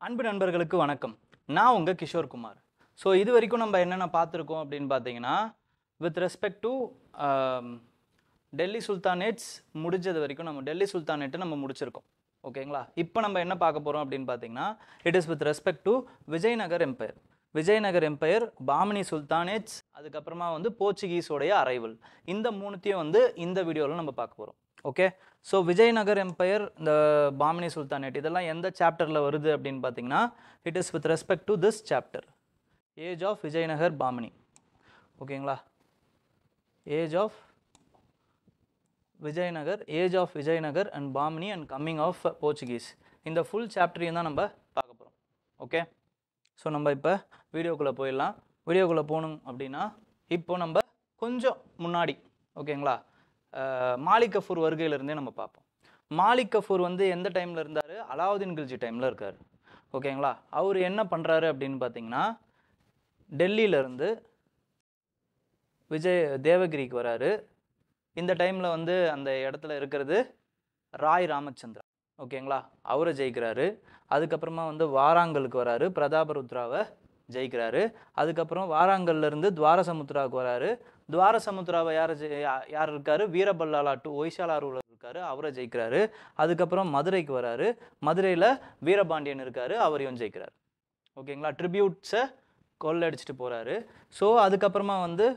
அன்பு நண்பர்களுக்கு வணக்கம். நான் உங்க கிஷோர் குமார். ஸோ இது வரைக்கும் நம்ம என்னென்ன பார்த்துருக்கோம் அப்படின்னு பார்த்தீங்கன்னா, with respect to Delhi sultanates முடிஞ்சது வரைக்கும் நம்ம டெல்லி சுல்தானேட்டை நம்ம முடிச்சிருக்கோம். ஓகேங்களா? இப்போ நம்ம என்ன பார்க்க போகிறோம் அப்படின்னு பார்த்தீங்கன்னா, it is with respect to Vijayanagar empire. Vijayanagar empire, Bahmani sultanates, அதுக்கப்புறமா வந்து போர்ச்சுகீஸோடைய அரைவல். இந்த மூணுத்தையும் வந்து இந்த வீடியோவில் நம்ம பார்க்க போகிறோம். ஓகே, ஸோ விஜயநகர் எம்பையர், இந்த பாமினி சுல்தானேட் இதெல்லாம் எந்த சாப்டரில் வருது அப்படின்னு பார்த்தீங்கன்னா, it is with respect to this chapter, age of Vijayanagar Bahmani. ஓகேங்களா? Age of Vijayanagar and Bahmani and coming of Portuguese. இந்த ஃபுல் சாப்டரையும் தான் நம்ம பார்க்க போகிறோம். ஓகே, ஸோ நம்ம இப்போ வீடியோக்குள்ளே போயிடலாம். வீடியோக்குள்ளே போகணும் அப்படின்னா இப்போ நம்ம கொஞ்சம் முன்னாடி, ஓகேங்களா, மாலிக் கஃபூர் வருகையிலிருந்தே நம்ம பார்ப்போம். மாலிக் கஃபூர் வந்து எந்த டைமில் இருந்தார்? அலாவுதீன் கில்ஜி டைமில் இருக்கார். ஓகேங்களா? அவர் என்ன பண்ணுறாரு அப்படின்னு பார்த்தீங்கன்னா, டெல்லியிலேருந்து தேவகிரிக்கு வராரு. இந்த டைமில் வந்து அந்த இடத்துல இருக்கிறது ராய் ராமச்சந்திரா. ஓகேங்களா? அவரை ஜெயிக்கிறாரு. அதுக்கப்புறமா வந்து வாராங்கலுக்கு வராரு, பிரதாபருத்ராவை ஜெயிக்கிறாரு. அதுக்கப்புறம் வாராங்கல்லேருந்து துவாரசமுத்ராவுக்கு வராரு. துவாரசமுத்ராவை யார் இருக்காரு? வீரபல்லாலா டு ஒய்சாலாரூர் இருக்காரு, அவரை ஜெயிக்கிறாரு. அதுக்கப்புறம் மதுரைக்கு வராரு. மதுரையில் வீரபாண்டியன் இருக்காரு, அவரையும் ஜெயிக்கிறார். ஓகேங்களா? ட்ரிபியூட்ஸை கொள்ளடிச்சிட்டு போகிறாரு. ஸோ அதுக்கப்புறமா வந்து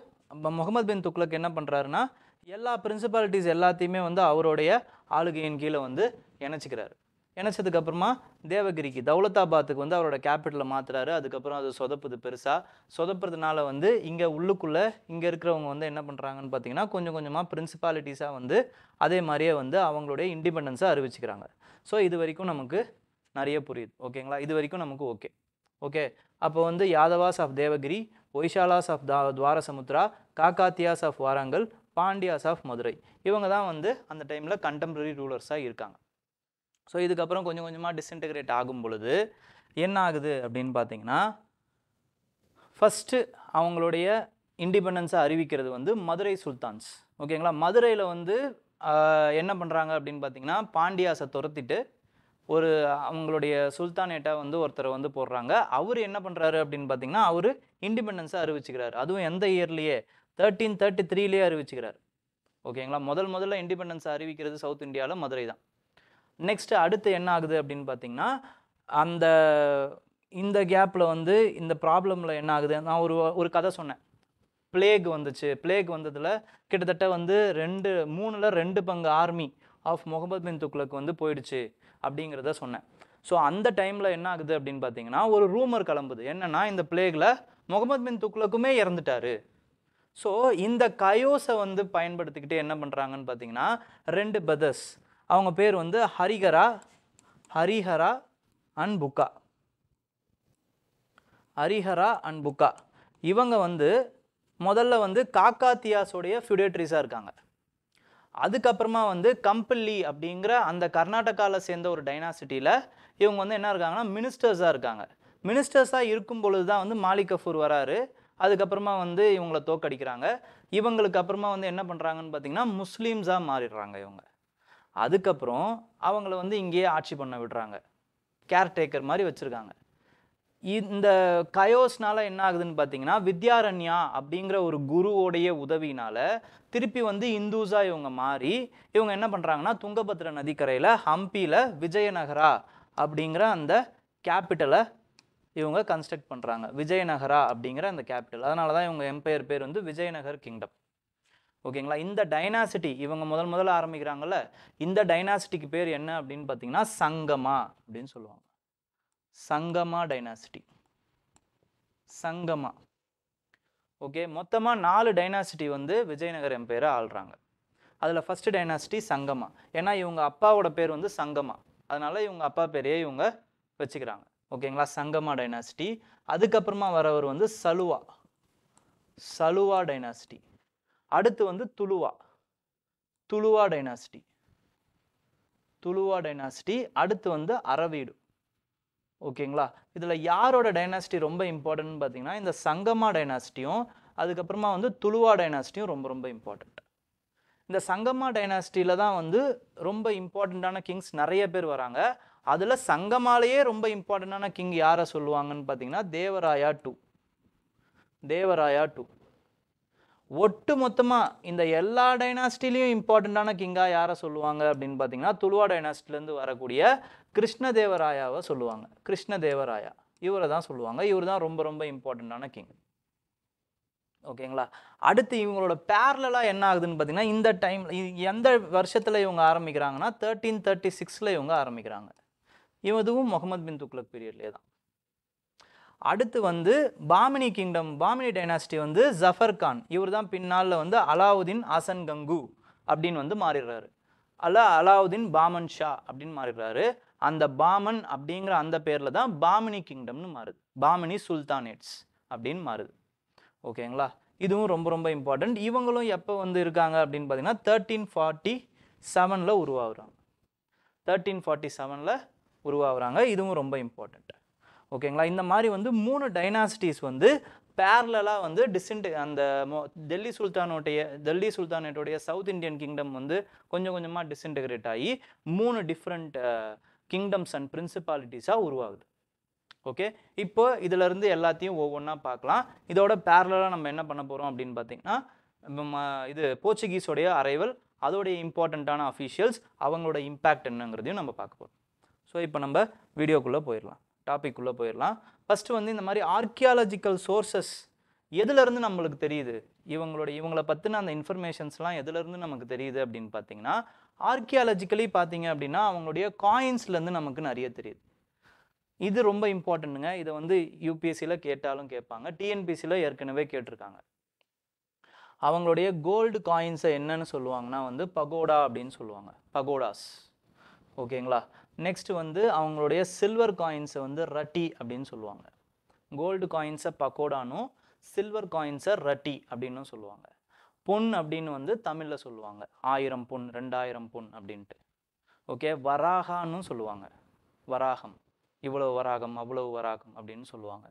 முகமது பின் துக்ளக் என்ன பண்ணுறாருன்னா, எல்லா பிரின்சிபாலிட்டிஸ் எல்லாத்தையுமே வந்து அவருடைய ஆளுகையின் கீழே வந்து இணைச்சிக்கிறாரு. இணைச்சதுக்கப்புறமா தேவகிரிக்கு, தௌலதாபாத்துக்கு வந்து அவரோட கேபிட்டலை மாற்றுறாரு. அதுக்கப்புறம் அது சொதப்புது. பெருசாக சொதப்புறதுனால வந்து இங்கே உள்ளுக்குள்ளே இங்கே இருக்கிறவங்க வந்து என்ன பண்ணுறாங்கன்னு பார்த்தீங்கன்னா, கொஞ்சம் கொஞ்சமாக பிரின்சிபாலிட்டிஸாக வந்து அதே மாதிரியே வந்து அவங்களுடைய இண்டிபெண்டன்ஸை அறிவிச்சுக்கிறாங்க. ஸோ இது வரைக்கும் நமக்கு நிறைய புரியுது. ஓகேங்களா? இது வரைக்கும் நமக்கு ஓகே. ஓகே, அப்போ வந்து Yadavas of Devagiri, Hoysalas of Dwarasamudra, Kakatiyas of Warangal, Pandyas of Madurai, இவங்க தான் வந்து அந்த டைமில் கண்டெம்பரரி ரூலர்ஸாக இருக்காங்க. ஸோ இதுக்கப்புறம் கொஞ்சம் கொஞ்சமாக டிஸ்இன்டகிரேட் ஆகும் பொழுது என்ன ஆகுது அப்படின்னு பார்த்தீங்கன்னா, ஃபஸ்ட்டு அவங்களுடைய இண்டிபெண்டன்ஸை அறிவிக்கிறது வந்து மதுரை சுல்தான்ஸ். ஓகேங்களா? மதுரையில் வந்து என்ன பண்ணுறாங்க அப்படின்னு பார்த்தீங்கன்னா, பாண்டியாஸை துரத்திட்டு ஒரு அவங்களுடைய சுல்தானேட்டை வந்து ஒருத்தரை வந்து போடுறாங்க. அவர் என்ன பண்ணுறாரு அப்படின்னு பார்த்தீங்கன்னா, அவர் இண்டிபெண்டன்ஸை அறிவிச்சுக்கிறார். அதுவும் எந்த இயர்லேயே 1333லேயே அறிவிச்சுக்கிறார். ஓகேங்களா? முதல்ல இண்டிபெண்டன்ஸை அறிவிக்கிறது சவுத் இந்தியாவில் மதுரை தான். நெக்ஸ்ட் அடுத்து என்ன ஆகுது அப்படின்னு பார்த்தீங்கன்னா, இந்த கேப்பில் வந்து இந்த ப்ராப்ளமில் என்ன ஆகுது, நான் ஒரு கதை சொன்னேன். பிளேக் வந்துச்சு. பிளேக் வந்ததில் கிட்டத்தட்ட வந்து 2 பங்கு ஆர்மி ஆஃப் முகமது பின் துக்ளக் வந்து போயிடுச்சு அப்படிங்கிறத சொன்னேன். ஸோ அந்த டைமில் என்ன ஆகுது அப்படின்னு பார்த்தீங்கன்னா, ஒரு ரூமர் கிளம்புது. என்னென்னா, இந்த பிளேகில் முகமது பின் துக்ளக்குமே இறந்துட்டாரு. ஸோ இந்த கயோஸை வந்து பயன்படுத்திக்கிட்டு என்ன பண்ணுறாங்கன்னு பார்த்தீங்கன்னா, 2 பிரதர்ஸ், அவங்க பேர் வந்து ஹரிஹரா அண்ட் புக்கா. இவங்க வந்து முதல்ல வந்து காக்காத்தியாஸோடைய ஃபியூடேட்ரிஸாக இருக்காங்க. அதுக்கப்புறமா வந்து கம்பல்லி அப்படிங்கிற அந்த கர்நாடகாவில் சேர்ந்த ஒரு டைனாசிட்டியில் இவங்க வந்து என்ன இருக்காங்கன்னா, மினிஸ்டர்ஸாக இருக்காங்க. மினிஸ்டர்ஸாக இருக்கும் பொழுது தான் வந்து மாலிக் கஃபூர் வராரு. அதுக்கப்புறமா வந்து இவங்களை தோக்கடிக்கிறாங்க. இவங்களுக்கு அப்புறமா வந்து என்ன பண்ணுறாங்கன்னு பார்த்தீங்கன்னா, முஸ்லீம்ஸாக மாறிடுறாங்க இவங்க. அதுக்கப்புறம் அவங்கள வந்து இங்கேயே ஆட்சி பண்ண விடுறாங்க. கேர்டேக்கர் மாதிரி வச்சுருக்காங்க. இந்த கயோஸ்னால என்ன ஆகுதுன்னு பார்த்தீங்கன்னா, வித்யாரண்யா அப்படிங்கிற ஒரு குருவோடைய உதவினால திருப்பி வந்து இந்துஸாக இவங்க மாறி இவங்க என்ன பண்ணுறாங்கன்னா, துங்கபத்ரா நதிக்கரையில் ஹம்பியில் விஜயநகரா அப்படிங்கிற அந்த கேபிட்டலை இவங்க கன்ஸ்ட்ரக்ட் பண்ணுறாங்க. விஜயநகரா அப்படிங்கிற அந்த கேபிட்டல். அதனால தான் இவங்க எம்பையர் பேர் வந்து விஜயநகர் கிங்டம். ஓகேங்களா? இந்த டைனாசிட்டி இவங்க முதல்ல ஆரம்பிக்கிறாங்கல்ல, இந்த டைனாசிட்டிக்கு பேர் என்ன அப்படின்னு பார்த்தீங்கன்னா, சங்கமா அப்படின்னு சொல்லுவாங்க. சங்கமா டைனாசிட்டி. சங்கமா. ஓகே, மொத்தமாக 4 டைனாசிட்டி வந்து விஜயநகர் எம்பையரை ஆள்றாங்க. அதில் ஃபஸ்ட்டு டைனாசிட்டி சங்கமா. ஏன்னா இவங்க அப்பாவோட பேர் வந்து சங்கமா, அதனால இவங்க அப்பா பேரையே இவங்க வச்சுக்கிறாங்க. ஓகேங்களா? சங்கமா டைனாசிட்டி. அதுக்கப்புறமா வரவர் வந்து சலுவா டைனாசிட்டி. அடுத்து வந்து துளுவா டைனாசிட்டி. அடுத்து வந்து அரவீடு. ஓகேங்களா? இதில் யாரோட டைனாசிட்டி ரொம்ப இம்பார்ட்டன்ட்னு பார்த்தீங்கன்னா, இந்த சங்கமா டைனாசிட்டியும் அதுக்கப்புறமா வந்து துளுவா டைனாசிட்டியும் ரொம்ப ரொம்ப இம்பார்ட்டண்ட். இந்த சங்கமா டைனாசிட்டியில் தான் வந்து ரொம்ப இம்பார்ட்டண்ட்டான கிங்ஸ் நிறைய பேர் வராங்க. அதில் சங்கமாலேயே ரொம்ப இம்பார்ட்டண்டான கிங் யாரை சொல்லுவாங்கன்னு பார்த்தீங்கன்னா தேவராயா டூ. ஒட்டு மொத்தமாக இந்த எல்லா டைனாஸ்டிலையும் இம்பார்ட்டண்ட்டான கிங்காக யாரை சொல்லுவாங்க அப்படின்னு பார்த்தீங்கன்னா துளுவா டைனாஸ்டிலேருந்து வரக்கூடிய கிருஷ்ணதேவராயாவை சொல்லுவாங்க. கிருஷ்ணதேவராயா இவரை தான் சொல்லுவாங்க. இவர் தான் ரொம்ப ரொம்ப இம்பார்ட்டண்ட்டான கிங். ஓகேங்களா. அடுத்து இவங்களோட பேரலாக என்ன ஆகுதுன்னு பார்த்தீங்கன்னா இந்த டைம் எந்த வருஷத்தில் இவங்க ஆரம்பிக்கிறாங்கன்னா 1336 இவங்க ஆரம்பிக்கிறாங்க. இதுவும் முகமது பின் துக்ளக் பீரியட்லேயே தான். அடுத்து வந்து பாமினி கிங்டம், பாமினி டைனாஸ்டி வந்து ஜஃபர் கான், இவர் தான் பின்னால் வந்து அலாவுதீன் ஆசன் கங்கு அப்படின்னு வந்து மாறிடுறாரு. அலாவுதீன் பாமன் ஷா அப்படின்னு மாறிடுறாரு. அந்த பாமன் அப்படிங்கிற அந்த பேரில் தான் பாமினி கிங்டம்னு மாறுது. பாமினி சுல்தானேட்ஸ் அப்படின்னு மாறுது. ஓகேங்களா. இதுவும் ரொம்ப ரொம்ப இம்பார்ட்டண்ட். இவங்களும் எப்போ வந்து இருக்காங்க அப்படின்னு பார்த்தீங்கன்னா 1347 உருவாகுறாங்க. 1347 உருவாகுறாங்க. இதுவும் ரொம்ப இம்பார்ட்டண்ட். ஓகேங்களா. இந்த மாதிரி வந்து 3 டைனாஸ்டிஸ் வந்து பேரலாக வந்து அந்த டெல்லி சுல்தானேட்டோடைய சவுத் இந்தியன் கிங்டம் வந்து கொஞ்சம் கொஞ்சமாக டிஸ்இன்டகிரேட் ஆகி 3 டிஃப்ரெண்ட் கிங்டம்ஸ் அண்ட் பிரின்சிபாலிட்டிஸாக உருவாகுது. ஓகே, இப்போ இதிலிருந்து எல்லாத்தையும் ஒவ்வொன்றா பார்க்கலாம். இதோட பேரலாக நம்ம என்ன பண்ண போகிறோம் அப்படின்னு பார்த்தீங்கன்னா இது போர்ச்சுகீஸோடைய அரைவல், அதோடைய இம்பார்ட்டண்ட்டான அஃபீஷியல்ஸ், அவங்களோட இம்பேக்ட் என்னங்கிறதையும் நம்ம பார்க்க போகிறோம். ஸோ இப்போ நம்ம வீடியோக்குள்ளே போயிடலாம், டாபிக்குள்ளே போயிடலாம். ஃபஸ்ட்டு வந்து இந்த மாதிரி ஆர்கியாலஜிக்கல் சோர்சஸ் எதுலேருந்து நம்மளுக்கு தெரியுது, இவங்களை பற்றின அந்த இன்ஃபர்மேஷன்ஸ்லாம் எதுலேருந்து நமக்கு தெரியுது அப்படின்னு பார்த்தீங்கன்னா ஆர்கியாலஜிக்கலி பார்த்தீங்க அப்படின்னா அவங்களுடைய காயின்ஸ்லேருந்து நமக்கு நிறைய தெரியுது. இது ரொம்ப இம்பார்ட்டண்ட்டுங்க. இதை வந்து யூபிஎஸ்சியில் கேட்டாலும் கேட்பாங்க, டிஎன்பிசியில் ஏற்கனவே கேட்டிருக்காங்க. அவங்களுடைய கோல்டு காயின்ஸை என்னன்னு சொல்லுவாங்கன்னா வந்து பகோடா அப்படின்னு சொல்லுவாங்க, பகோடாஸ். ஓகேங்களா. நெக்ஸ்ட் வந்து அவங்களுடைய சில்வர் காயின்ஸை வந்து ரட்டி அப்படின்னு சொல்லுவாங்க. கோல்டு காயின்ஸை பகோடானும் சில்வர் காயின்ஸை ரட்டி அப்படின்னு சொல்லுவாங்க. பொன் அப்படின்னு வந்து தமிழில் சொல்லுவாங்க 1000 பொன் 2000 பொன் அப்படின்ட்டு. ஓகே, வராகான்னு சொல்லுவாங்க, வராகம், இவ்வளவு வராகம் அவ்வளவு வராகம் அப்படின்னு சொல்லுவாங்க.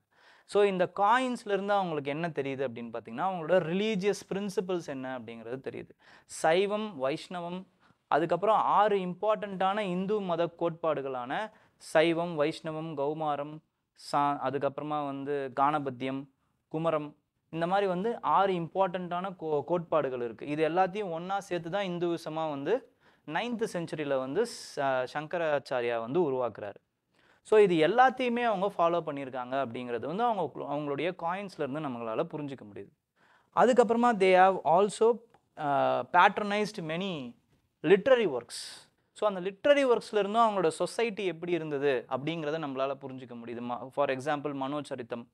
ஸோ இந்த காயின்ஸ்லேருந்து அவங்களுக்கு என்ன தெரியுது அப்படின்னு பார்த்தீங்கன்னா அவங்களோட ரிலீஜியஸ் பிரின்சிபல்ஸ் என்ன அப்படிங்கிறது தெரியுது. சைவம், வைஷ்ணவம், அதுக்கப்புறம் 6 இம்பார்ட்டண்ட்டான இந்து மத கோட்பாடுகளான சைவம், வைஷ்ணவம், கௌமாரம், அதுக்கப்புறமா வந்து கானபத்தியம், குமரம், இந்த மாதிரி வந்து 6 இம்பார்ட்டண்ட்டான கோட்பாடுகள் இருக்குது. இது எல்லாத்தையும் ஒன்றா சேர்த்து தான் இந்துவிசமாக வந்து 9th செஞ்சுரியில் வந்து சங்கராச்சாரியா வந்து உருவாக்குறாரு. ஸோ இது எல்லாத்தையுமே அவங்க ஃபாலோ பண்ணியிருக்காங்க அப்படிங்கிறது வந்து அவங்களுடைய காயின்ஸ்லேருந்து நம்மளால் புரிஞ்சிக்க முடியுது. அதுக்கப்புறமா they have also patronised many literary works. So அந்த லிட்ரரி ஒர்க்ஸ்லேருந்தும் அவங்களோட சொசைட்டி எப்படி இருந்தது அப்படிங்கிறத நம்மளால் புரிஞ்சிக்க முடியுது. ஃபார் எக்ஸாம்பிள் மனோச்சரித்தம்,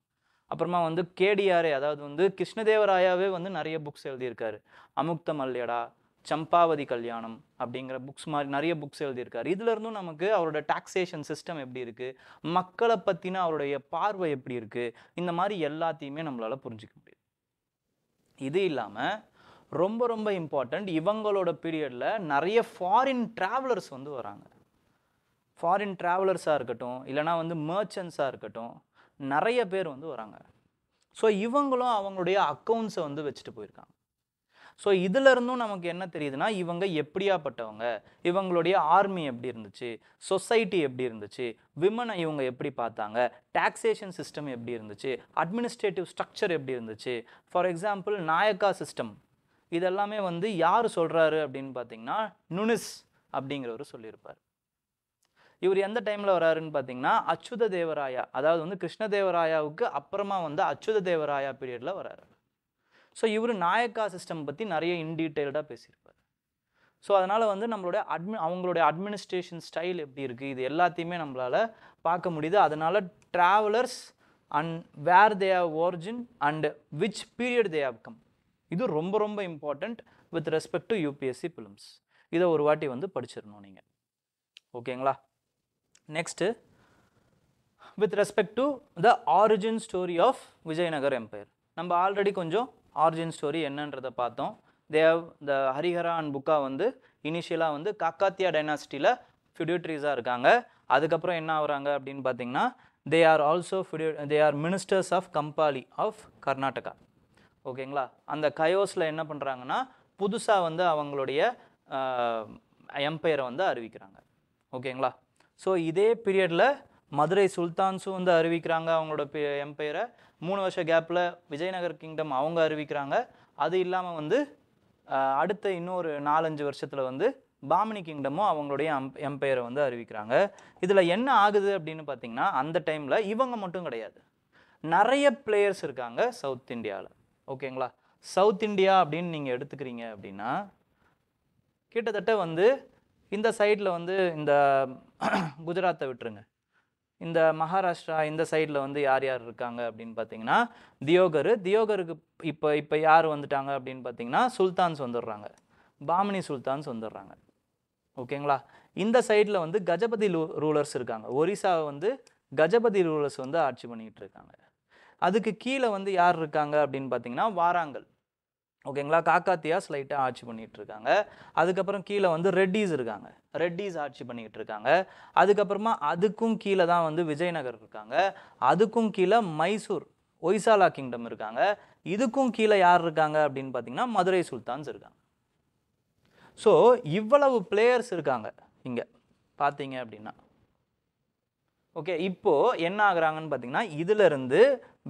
அப்புறமா வந்து கேடிஆரே, அதாவது வந்து கிருஷ்ணதேவராயாவே வந்து நிறைய புக்ஸ் எழுதியிருக்காரு. அமுக்த மல்யடா, சம்பாவதி கல்யாணம் அப்படிங்கிற புக்ஸ் மாதிரி நிறைய புக்ஸ் எழுதியிருக்காரு. இதுலேருந்தும் நமக்கு அவரோட டாக்ஸேஷன் சிஸ்டம் எப்படி இருக்குது, மக்களை பற்றின அவருடைய பார்வை எப்படி இருக்குது, இந்த மாதிரி எல்லாத்தையுமே நம்மளால் புரிஞ்சிக்க முடியும். இது இல்லாமல் ரொம்ப ரொம்ப இம்பார்ட்டண்ட், இவங்களோட பீரியடில் நிறைய ஃபாரின் ட்ராவலர்ஸ் வந்து வராங்க. ஃபாரின் ட்ராவலர்ஸாக இருக்கட்டும், இல்லைனா வந்து மர்ச்சன்ட்ஸாக இருக்கட்டும், நிறைய பேர் வந்து வராங்க. ஸோ இவங்களும் அவங்களுடைய அக்கௌண்ட்ஸை வந்து வச்சுட்டு போயிருக்காங்க. ஸோ இதிலிருந்தும் நமக்கு என்ன தெரியுதுன்னா இவங்க எப்படியாப்பட்டவங்க, இவங்களுடைய ஆர்மி எப்படி இருந்துச்சு, சொசைட்டி எப்படி இருந்துச்சு, விமனை இவங்க எப்படி பார்த்தாங்க, டாக்ஸேஷன் சிஸ்டம் எப்படி இருந்துச்சு, அட்மினிஸ்ட்ரேட்டிவ் ஸ்ட்ரக்சர் எப்படி இருந்துச்சு. ஃபார் எக்ஸாம்பிள் நாயக்கா சிஸ்டம், இதெல்லாமே வந்து யார் சொல்கிறாரு அப்படின்னு பார்த்தீங்கன்னா நுனிஸ் அப்படிங்கிறவர் சொல்லியிருப்பார். இவர் எந்த டைமில் வராருன்னு பார்த்தீங்கன்னா அச்சுத தேவராயா, அதாவது வந்து கிருஷ்ணதேவராயாவுக்கு அப்புறமா வந்து அச்சுத தேவராயா பீரியடில் வராரு. ஸோ இவர் நாயக்கா சிஸ்டம் பற்றி நிறைய இன்டீட்டெயில்டாக பேசியிருப்பார். ஸோ அதனால் வந்து நம்மளுடைய அவங்களுடைய அட்மினிஸ்ட்ரேஷன் ஸ்டைல் எப்படி இருக்குது, இது எல்லாத்தையுமே நம்மளால் பார்க்க முடியுது. அதனால் travellers and where they have origin and which period they have come, இது ரொம்ப ரொம்ப important with respect to UPSC prelims. இதை ஒரு வாட்டி வந்து படிச்சிடணும் நீங்கள். ஓகேங்களா. Next with respect to the origin story of Vijayanagar empire, நம்ம ஆல்ரெடி கொஞ்சம் ஆரிஜின் ஸ்டோரி என்னன்றதை பார்த்தோம். தேவ் த ஹரிஹரா அண்ட் புக்கா வந்து இனிஷியலாக வந்து காக்காத்தியா டைனாஸ்டியில் ஃபிடியூட்ரிஸாக இருக்காங்க. அதுக்கப்புறம் என்ன ஆகுறாங்க அப்படின்னு பார்த்தீங்கன்னா they are ministers of Kampili of Karnataka. ஓகேங்களா. அந்த கயோஸில் என்ன பண்ணுறாங்கன்னா புதுசாக வந்து அவங்களுடைய எம்பையரை வந்து அறிவிக்கிறாங்க. ஓகேங்களா. ஸோ இதே பீரியடில் மதுரை சுல்தான்ஸும் வந்து அறிவிக்கிறாங்க அவங்களோட எம்பையரை. 3 வருஷ கேப்பில் விஜயநகர் கிங்டம் அவங்க அறிவிக்கிறாங்க. அது இல்லாமல் வந்து அடுத்த இன்னொரு 4-5 வருஷத்தில் வந்து பாமினி கிங்டமும் அவங்களுடைய எம்பையரை வந்து அறிவிக்கிறாங்க. இதில் என்ன ஆகுது அப்படின்னு பார்த்தீங்கன்னா, அந்த டைமில் இவங்க மட்டும் கிடையாது, நிறைய பிளேயர்ஸ் இருக்காங்க சவுத் இந்தியாவில். ஓகேங்களா? சவுத் இந்தியா அப்படின்னு நீங்கள் எடுத்துக்கிறீங்க அப்படின்னா கிட்டத்தட்ட வந்து இந்த சைடில் வந்து இந்த குஜராத்தை விட்டுருங்க, இந்த மகாராஷ்டிரா இந்த சைடில் வந்து யார் யார் இருக்காங்க அப்படின்னு பார்த்தீங்கன்னா தியோகருக்கு இப்போ யார் வந்துட்டாங்க அப்படின்னு பார்த்தீங்கன்னா சுல்தான்ஸ் வந்துடுறாங்க, பாமினி சுல்தான்ஸ் வந்துடுறாங்க. ஓகேங்களா? இந்த சைடில் வந்து கஜபதி ரூலர்ஸ் இருக்காங்க. ஒரிசாவை வந்து கஜபதி ரூலர்ஸ் வந்து ஆட்சி பண்ணிக்கிட்டு இருக்காங்க. அதுக்கு கீழே வந்து யார் இருக்காங்க அப்படின்னு பார்த்தீங்கன்னா வாராங்கல். ஓகேங்களா? காக்காத்தியாஸ் லைட்டாக ஆட்சி பண்ணிகிட்டு இருக்காங்க. அதுக்கப்புறம் கீழே வந்து ரெட்டிஸ் இருக்காங்க, ரெட்டிஸ் ஆட்சி பண்ணிக்கிட்டு இருக்காங்க. அதுக்கப்புறமா அதுக்கும் கீழே தான் வந்து விஜயநகர் இருக்காங்க. அதுக்கும் கீழே மைசூர் ஒய்சாலா கிங்டம் இருக்காங்க. இதுக்கும் கீழே யார் இருக்காங்க அப்படின்னு பார்த்தீங்கன்னா மதுரை சுல்தான்ஸ் இருக்காங்க. ஸோ இவ்வளவு பிளேயர்ஸ் இருக்காங்க இங்கே பார்த்தீங்க அப்படின்னா. ஓகே, இப்போது என்ன ஆகுறாங்கன்னு பார்த்தீங்கன்னா இதிலிருந்து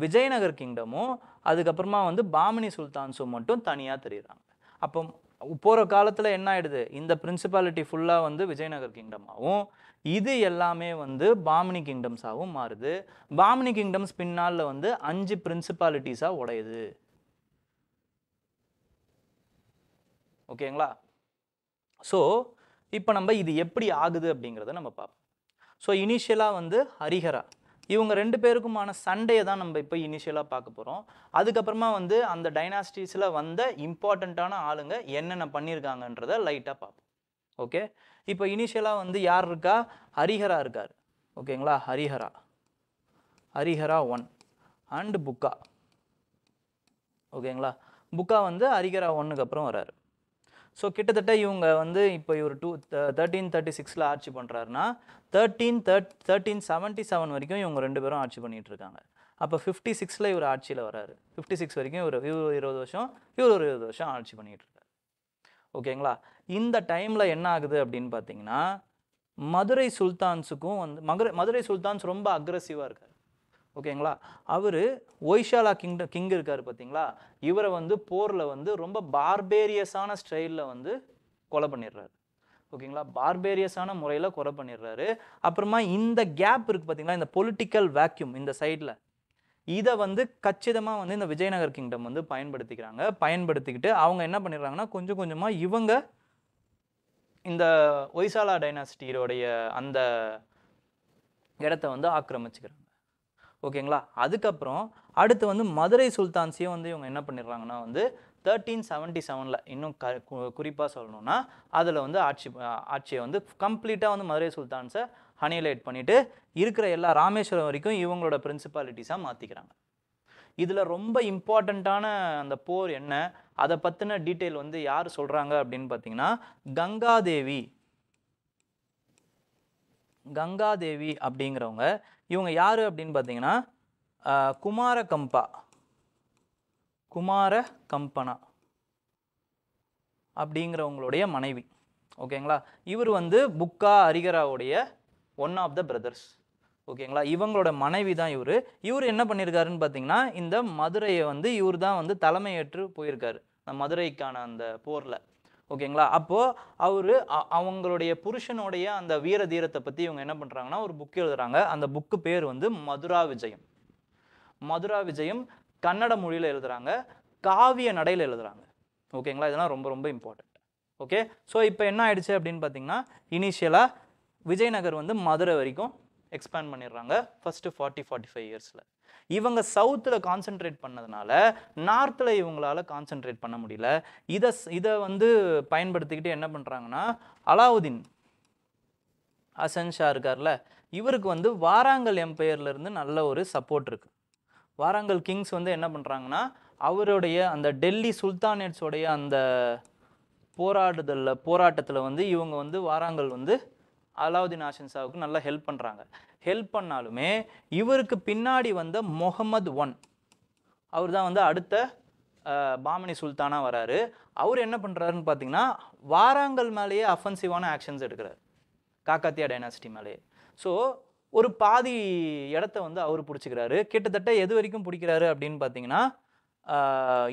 விஜயநகர் கிங்டமும் அதுக்கப்புறமா வந்து பாமினி சுல்தான்ஸும் மட்டும் தனியாக தெரியுறாங்க. அப்போ போகிற காலத்தில் என்ன ஆகிடுது, இந்த பிரின்சிபாலிட்டி ஃபுல்லாக வந்து விஜயநகர் கிங்டமாகவும் இது எல்லாமே வந்து பாமினி கிங்டம்ஸாகவும் மாறுது. பாமினி கிங்டம்ஸ் பின்னால் வந்து 5 பிரின்சிபாலிட்டிஸாக உடையுது. ஓகேங்களா? ஸோ இப்போ நம்ம இது எப்படி ஆகுது அப்படிங்கிறத நம்ம பார்ப்போம். ஸோ இனிஷியலாக வந்து ஹரிஹரா இவங்க 2 பேருக்குமான சண்டையை தான் நம்ம இப்போ இனிஷியலாக பார்க்க போகிறோம். அதுக்கப்புறமா வந்து அந்த டைனாஸ்டிஸில் வந்த இம்பார்ட்டண்ட்டான ஆளுங்க என்னென்ன பண்ணியிருக்காங்கன்றதை லைட்டாக பார்ப்போம். ஓகே, இப்போ இனிஷியலாக வந்து யார் இருக்கா, ஹரிஹரா இருக்கார். ஓகேங்களா? ஹரிஹரா 1 அண்ட் புக்கா. ஓகேங்களா? புக்கா வந்து ஹரிஹரா 1க்கு அப்புறம் வராரு. ஸோ கிட்டத்தட்ட இவங்க வந்து இப்போ இவர் 1336 ஆட்சி பண்ணுறாருன்னா 1377 வரைக்கும் இவங்க 2 பேரும் ஆட்சி பண்ணிகிட்டு இருக்காங்க. அப்போ 56 இவர் ஆட்சியில் வராரு. 56 வரைக்கும் இவர் 20 வருஷம், இவர் ஒரு 20 வருஷம் ஆட்சி பண்ணிகிட்டு இருக்காரு. ஓகேங்களா? இந்த டைமில் என்ன ஆகுது அப்படின்னு பார்த்தீங்கன்னா மதுரை சுல்தான்ஸுக்கும் வந்து மதுரை சுல்தான்ஸ் ரொம்ப அக்ரெசிவாக இருக்கார். ஓகேங்களா? அவர் ஒய்சாலா கிங் இருக்கார் பார்த்தீங்களா, இவரை வந்து போரில் வந்து ரொம்ப பார்பேரியஸான ஸ்டைலில் வந்து கொலை பண்ணிடுறாரு. ஓகேங்களா? பார்பேரியஸான முறையில் கொலை பண்ணிடுறாரு. அப்புறமா இந்த கேப் இருக்குது பார்த்தீங்களா, இந்த பொலிட்டிக்கல் வேக்யூம் இந்த சைடில், இதை வந்து கச்சிதமாக வந்து இந்த விஜயநகர் கிங்டம் வந்து பயன்படுத்திக்கிட்டு அவங்க என்ன பண்ணிடுறாங்கன்னா கொஞ்சம் கொஞ்சமாக இவங்க இந்த ஒய்சாலா டைனாசிட்டியோடைய அந்த இடத்த வந்து ஆக்கிரமிச்சுக்கிறாங்க. ஓகேங்களா? அதுக்கப்புறம் அடுத்து வந்து மதுரை சுல்தான்ஸையும் வந்து இவங்க என்ன பண்ணிடுறாங்கன்னா வந்து 1377 இன்னும் குறிப்பாக சொல்லணும்னா அதில் வந்து ஆட்சியை வந்து கம்ப்ளீட்டாக வந்து மதுரை சுல்தான்ஸை அனிலேட் பண்ணிவிட்டு இருக்கிற எல்லா ராமேஸ்வரம் வரைக்கும் இவங்களோட பிரின்சிபாலிட்டிஸாக மாற்றிக்கிறாங்க. இதில் ரொம்ப இம்பார்ட்டண்ட்டான அந்த போர் என்ன, அதை பற்றின டீட்டெயில் வந்து யார் சொல்கிறாங்க அப்படின்னு பார்த்தீங்கன்னா கங்காதேவி அப்படிங்கிறவங்க. இவங்க யார் அப்படின்னு பார்த்தீங்கன்னா குமார கம்பனா அப்படிங்கிறவங்களுடைய மனைவி. ஓகேங்களா? இவர் வந்து புக்கா ஹரிஹராவுடைய ஒன் ஆஃப் த பிரதர்ஸ். ஓகேங்களா? இவங்களோட மனைவி தான் இவர் என்ன பண்ணியிருக்காருன்னு பார்த்தீங்கன்னா இந்த மதுரையை வந்து இவர் தான் வந்து தலைமையேற்று போயிருக்காரு அந்த மதுரைக்கான அந்த போரில். ஓகேங்களா? அப்போது அவர் அவங்களுடைய புருஷனுடைய அந்த வீர தீரத்தை பற்றி இவங்க என்ன பண்ணுறாங்கன்னா ஒரு புக் எழுதுகிறாங்க. அந்த புக்கு பேர் வந்து மதுரா விஜயம் கன்னட மொழியில் எழுதுகிறாங்க, காவிய நடையில் எழுதுகிறாங்க. ஓகேங்களா? இதெல்லாம் ரொம்ப ரொம்ப இம்பார்ட்டண்ட். ஓகே, ஸோ இப்போ என்ன ஆயிடுச்சு அப்படின்னு பார்த்தீங்கன்னா இனிஷியலாக விஜயநகர் வந்து மதுரை வரைக்கும் எக்ஸ்பேண்ட் பண்ணிடுறாங்க ஃபஸ்ட்டு 40-45 இயர்ஸில். இவங்க சவுத்தில் கான்சென்ட்ரேட் பண்ணதுனால நார்த்தில் இவங்களால கான்சென்ட்ரேட் பண்ண முடியல. இதை வந்து பயன்படுத்திக்கிட்டு என்ன பண்ணுறாங்கன்னா அலாவுதீன் ஹசன் ஷா இருக்கார்ல, இவருக்கு வந்து வாராங்கல் எம்பையர்லேருந்து நல்ல ஒரு சப்போர்ட் இருக்குது. வாராங்கல் கிங்ஸ் வந்து என்ன பண்ணுறாங்கன்னா அவருடைய அந்த டெல்லி சுல்தானேட்ஸோடைய அந்த போராட்டத்தில் வந்து இவங்க வந்து வாராங்கல் வந்து அலாவுதீன் ஹசன் ஷாவுக்கு நல்லா ஹெல்ப் பண்ணுறாங்க. ஹெல்ப் பண்ணாலுமே இவருக்கு பின்னாடி வந்த முகமது 1 அவர் தான் வந்து அடுத்த பாமினி சுல்தானாக வராரு. அவர் என்ன பண்ணுறாருன்னு பார்த்தீங்கன்னா வாராங்கல் மேலேயே அஃபென்சிவான ஆக்ஷன்ஸ் எடுக்கிறார், காக்காத்தியா டைனாசிட்டி மேலேயே. ஸோ ஒரு பாதி இடத்த வந்து அவர் பிடிச்சிக்கிறாரு. கிட்டத்தட்ட எது வரைக்கும் பிடிக்கிறாரு அப்படின்னு பார்த்தீங்கன்னா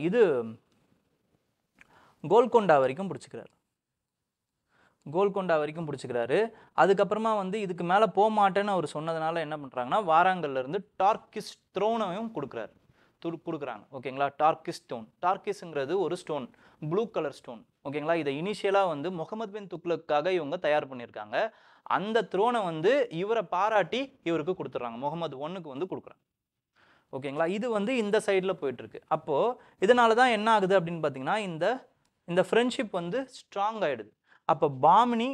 இது கோல்கொண்டா வரைக்கும் பிடிச்சிக்கிறாரு. கோல்கொண்டா வரைக்கும் பிடிச்சிக்கிறாரு. அதுக்கப்புறமா வந்து இதுக்கு மேலே போக மாட்டேன்னு அவர் சொன்னதுனால என்ன பண்ணுறாங்கன்னா வாராங்கல்ல இருந்து டார்கிஸ் த்ரோனையும் கொடுக்குறாங்க. ஓகேங்களா? டார்கிஸ் ஸ்டோன். டார்கிஸ்ங்கிறது ஒரு ஸ்டோன், ப்ளூ கலர் ஸ்டோன். ஓகேங்களா? இதை இனிஷியலாக வந்து முகமது பின் துக்ளக்காக இவங்க தயார் பண்ணியிருக்காங்க. அந்த த்ரோனை வந்து இவரை பாராட்டி இவருக்கு கொடுத்துட்றாங்க. முகமது ஒன்னுக்கு வந்து கொடுக்குறாங்க. ஓகேங்களா? இது வந்து இந்த சைடில் போயிட்டுருக்கு. அப்போது இதனால தான் என்ன ஆகுது அப்படின்னு பார்த்தீங்கன்னா இந்த ஃப்ரெண்ட்ஷிப் வந்து ஸ்ட்ராங் ஆகிடுது. அப்போ பாமினி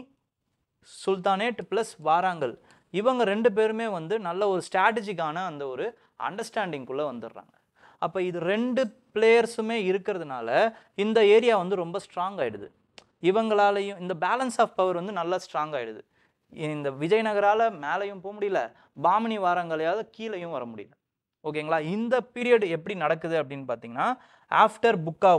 சுல்தானேட் ப்ளஸ் வாராங்கல் இவங்க 2 பேருமே வந்து நல்ல ஒரு ஸ்ட்ராட்டஜிக்கான அந்த ஒரு அண்டர்ஸ்டாண்டிங்குள்ளே வந்துடுறாங்க. அப்போ இது 2 பிளேயர்ஸுமே இருக்கிறதுனால இந்த ஏரியா வந்து ரொம்ப ஸ்ட்ராங் ஆகிடுது. இவங்களாலையும் இந்த பேலன்ஸ் ஆஃப் பவர் வந்து நல்லா ஸ்ட்ராங் ஆகிடுது. இந்த விஜயநகரால் மேலேயும் போக முடியல, பாமினி வாராங்கலையாவது கீழேயும் வர முடியல. ஓகேங்களா? இந்த பீரியட் எப்படி நடக்குது அப்படின்னு பார்த்தீங்கன்னா ஆஃப்டர் புக்கா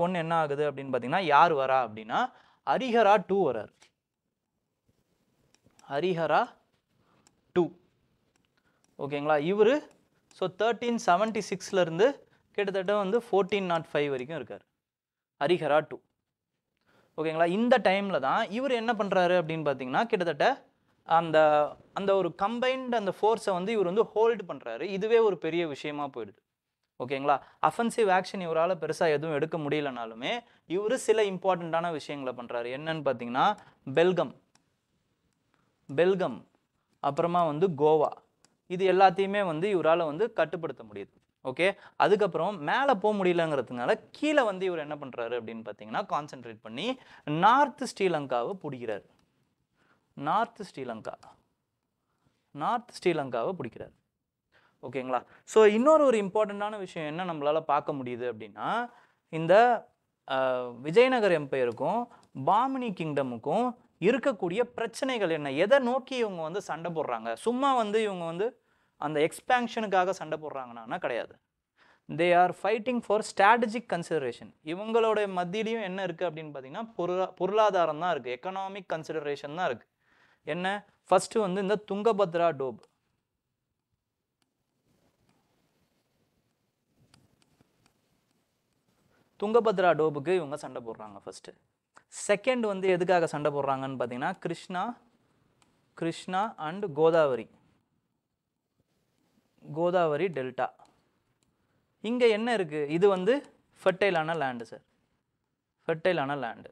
1 என்ன ஆகுது அப்படின்னு பார்த்தீங்கன்னா யார் வரா அப்படின்னா ஹரிஹரா 2 வரார். ஹரிஹரா 2. ஓகேங்களா? இவர் ஸோ 1376 கிட்டத்தட்ட வந்து 1405 வரைக்கும் இருக்கார் ஹரிஹரா 2. ஓகேங்களா? இந்த டைமில் தான் இவர் என்ன பண்ணுறாரு அப்படின்னு பார்த்தீங்கன்னா கிட்டத்தட்ட அந்த அந்த ஒரு கம்பைன்ட் அந்த ஃபோர்ஸை வந்து இவர் வந்து ஹோல்டு பண்ணுறாரு. இதுவே ஒரு பெரிய விஷயமா போயிடுது. ஓகேங்களா? அஃபென்சிவ் ஆக்ஷன் இவரால் பெருசாக எதுவும் எடுக்க முடியலனாலுமே இவர் சில இம்பார்ட்டண்ட்டான விஷயங்களை பண்ணுறாரு. என்னன்னு பார்த்தீங்கன்னா பெல்கம் அப்புறமா வந்து கோவா, இது எல்லாத்தையுமே வந்து இவரால் வந்து கட்டுப்படுத்த முடியுது. ஓகே, அதுக்கப்புறம் மேலே போக முடியலங்கிறதுனால கீழே வந்து இவர் என்ன பண்ணுறாரு அப்படின்னு பார்த்தீங்கன்னா கான்சென்ட்ரேட் பண்ணி நார்த் ஸ்ரீலங்காவை பிடிக்கிறார். நார்த் ஸ்ரீலங்காவை பிடிக்கிறார். ஓகேங்களா? ஸோ இன்னொரு ஒரு இம்பார்ட்டண்ட்டான விஷயம் என்ன நம்மளால் பார்க்க முடியுது அப்படின்னா இந்த விஜயநகர் எம்பையருக்கும் பாமினி கிங்டமுக்கும் இருக்கக்கூடிய பிரச்சனைகள் என்ன, எதை நோக்கி இவங்க வந்து சண்டை போடுறாங்க. சும்மா வந்து இவங்க வந்து அந்த எக்ஸ்பேன்ஷனுக்காக சண்டை போடுறாங்கன்னா கிடையாது. They are fighting for strategic consideration. இவங்களோட மத்தியிலையும் என்ன இருக்குது அப்படின்னு பார்த்தீங்கன்னா பொருளாதாரம் தான் இருக்குது, எக்கனாமிக் கன்சிடரேஷன் தான் இருக்குது. என்ன, ஃபஸ்ட்டு வந்து இந்த துங்கபத்ரா டோபுக்கு இவங்க சண்டை போடுறாங்க ஃபஸ்ட்டு. செகண்ட் வந்து எதுக்காக சண்டை போடுறாங்கன்னு பார்த்தீங்கன்னா கிருஷ்ணா அண்ட் கோதாவரி டெல்டா. இங்கே என்ன இருக்குது, இது வந்து ஃபெர்டைலான லேண்டு சார், ஃபெர்டைலான லேண்டு.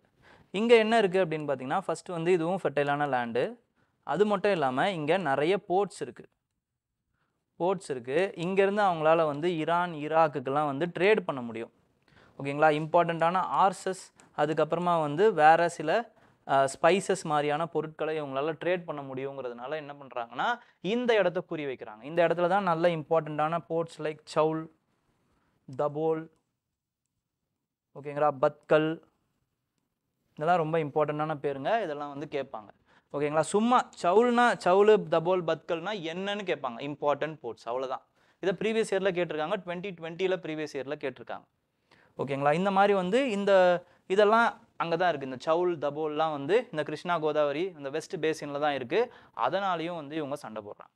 இங்கே என்ன இருக்குது அப்படின்னு பார்த்தீங்கன்னா ஃபஸ்ட்டு வந்து இதுவும் ஃபெர்டைலான லேண்டு. அது மட்டும் இல்லாமல் இங்கே நிறைய போர்ட்ஸ் இருக்குது. இங்கேருந்து அவங்களால வந்து ஈராக்குக்கெல்லாம் வந்து ட்ரேட் பண்ண முடியும். ஓகேங்களா? இம்பார்ட்டண்ட்டான ஆர்சஸ், அதுக்கப்புறமா வந்து வேறு சில ஸ்பைசஸ் மாதிரியான பொருட்களை இவங்களால ட்ரேட் பண்ண முடியுங்கிறதுனால என்ன பண்ணுறாங்கன்னா இந்த இடத்த குறி வைக்கிறாங்க. இந்த இடத்துல தான் நல்ல இம்பார்ட்டண்ட்டான போர்ட்ஸ் லைக் சவுல், தபோல், ஓகேங்களா, பத்கல், இதெல்லாம் ரொம்ப இம்பார்ட்டண்ட்டான பேருங்க. இதெல்லாம் வந்து கேட்பாங்க. ஓகேங்களா? சும்மா சவுல், தபோல், பத்கல்னா என்னன்னு கேட்பாங்க. இம்பார்ட்டன்ட் போர்ட்ஸ், அவ்வளோதான். இதை ப்ரீவியஸ் இயரில் கேட்டிருக்காங்க, 2020 ப்ரீவியஸ் இயரில் கேட்டிருக்காங்க. ஓகேங்களா? இந்த மாதிரி வந்து இதெல்லாம் அங்கே தான் இருக்குது. இந்த சவுல், தபோல்லாம் வந்து இந்த கிருஷ்ணா கோதாவரி இந்த வெஸ்ட் பேசினில் தான் இருக்குது. அதனாலையும் வந்து இவங்க சண்டை போடுறாங்க.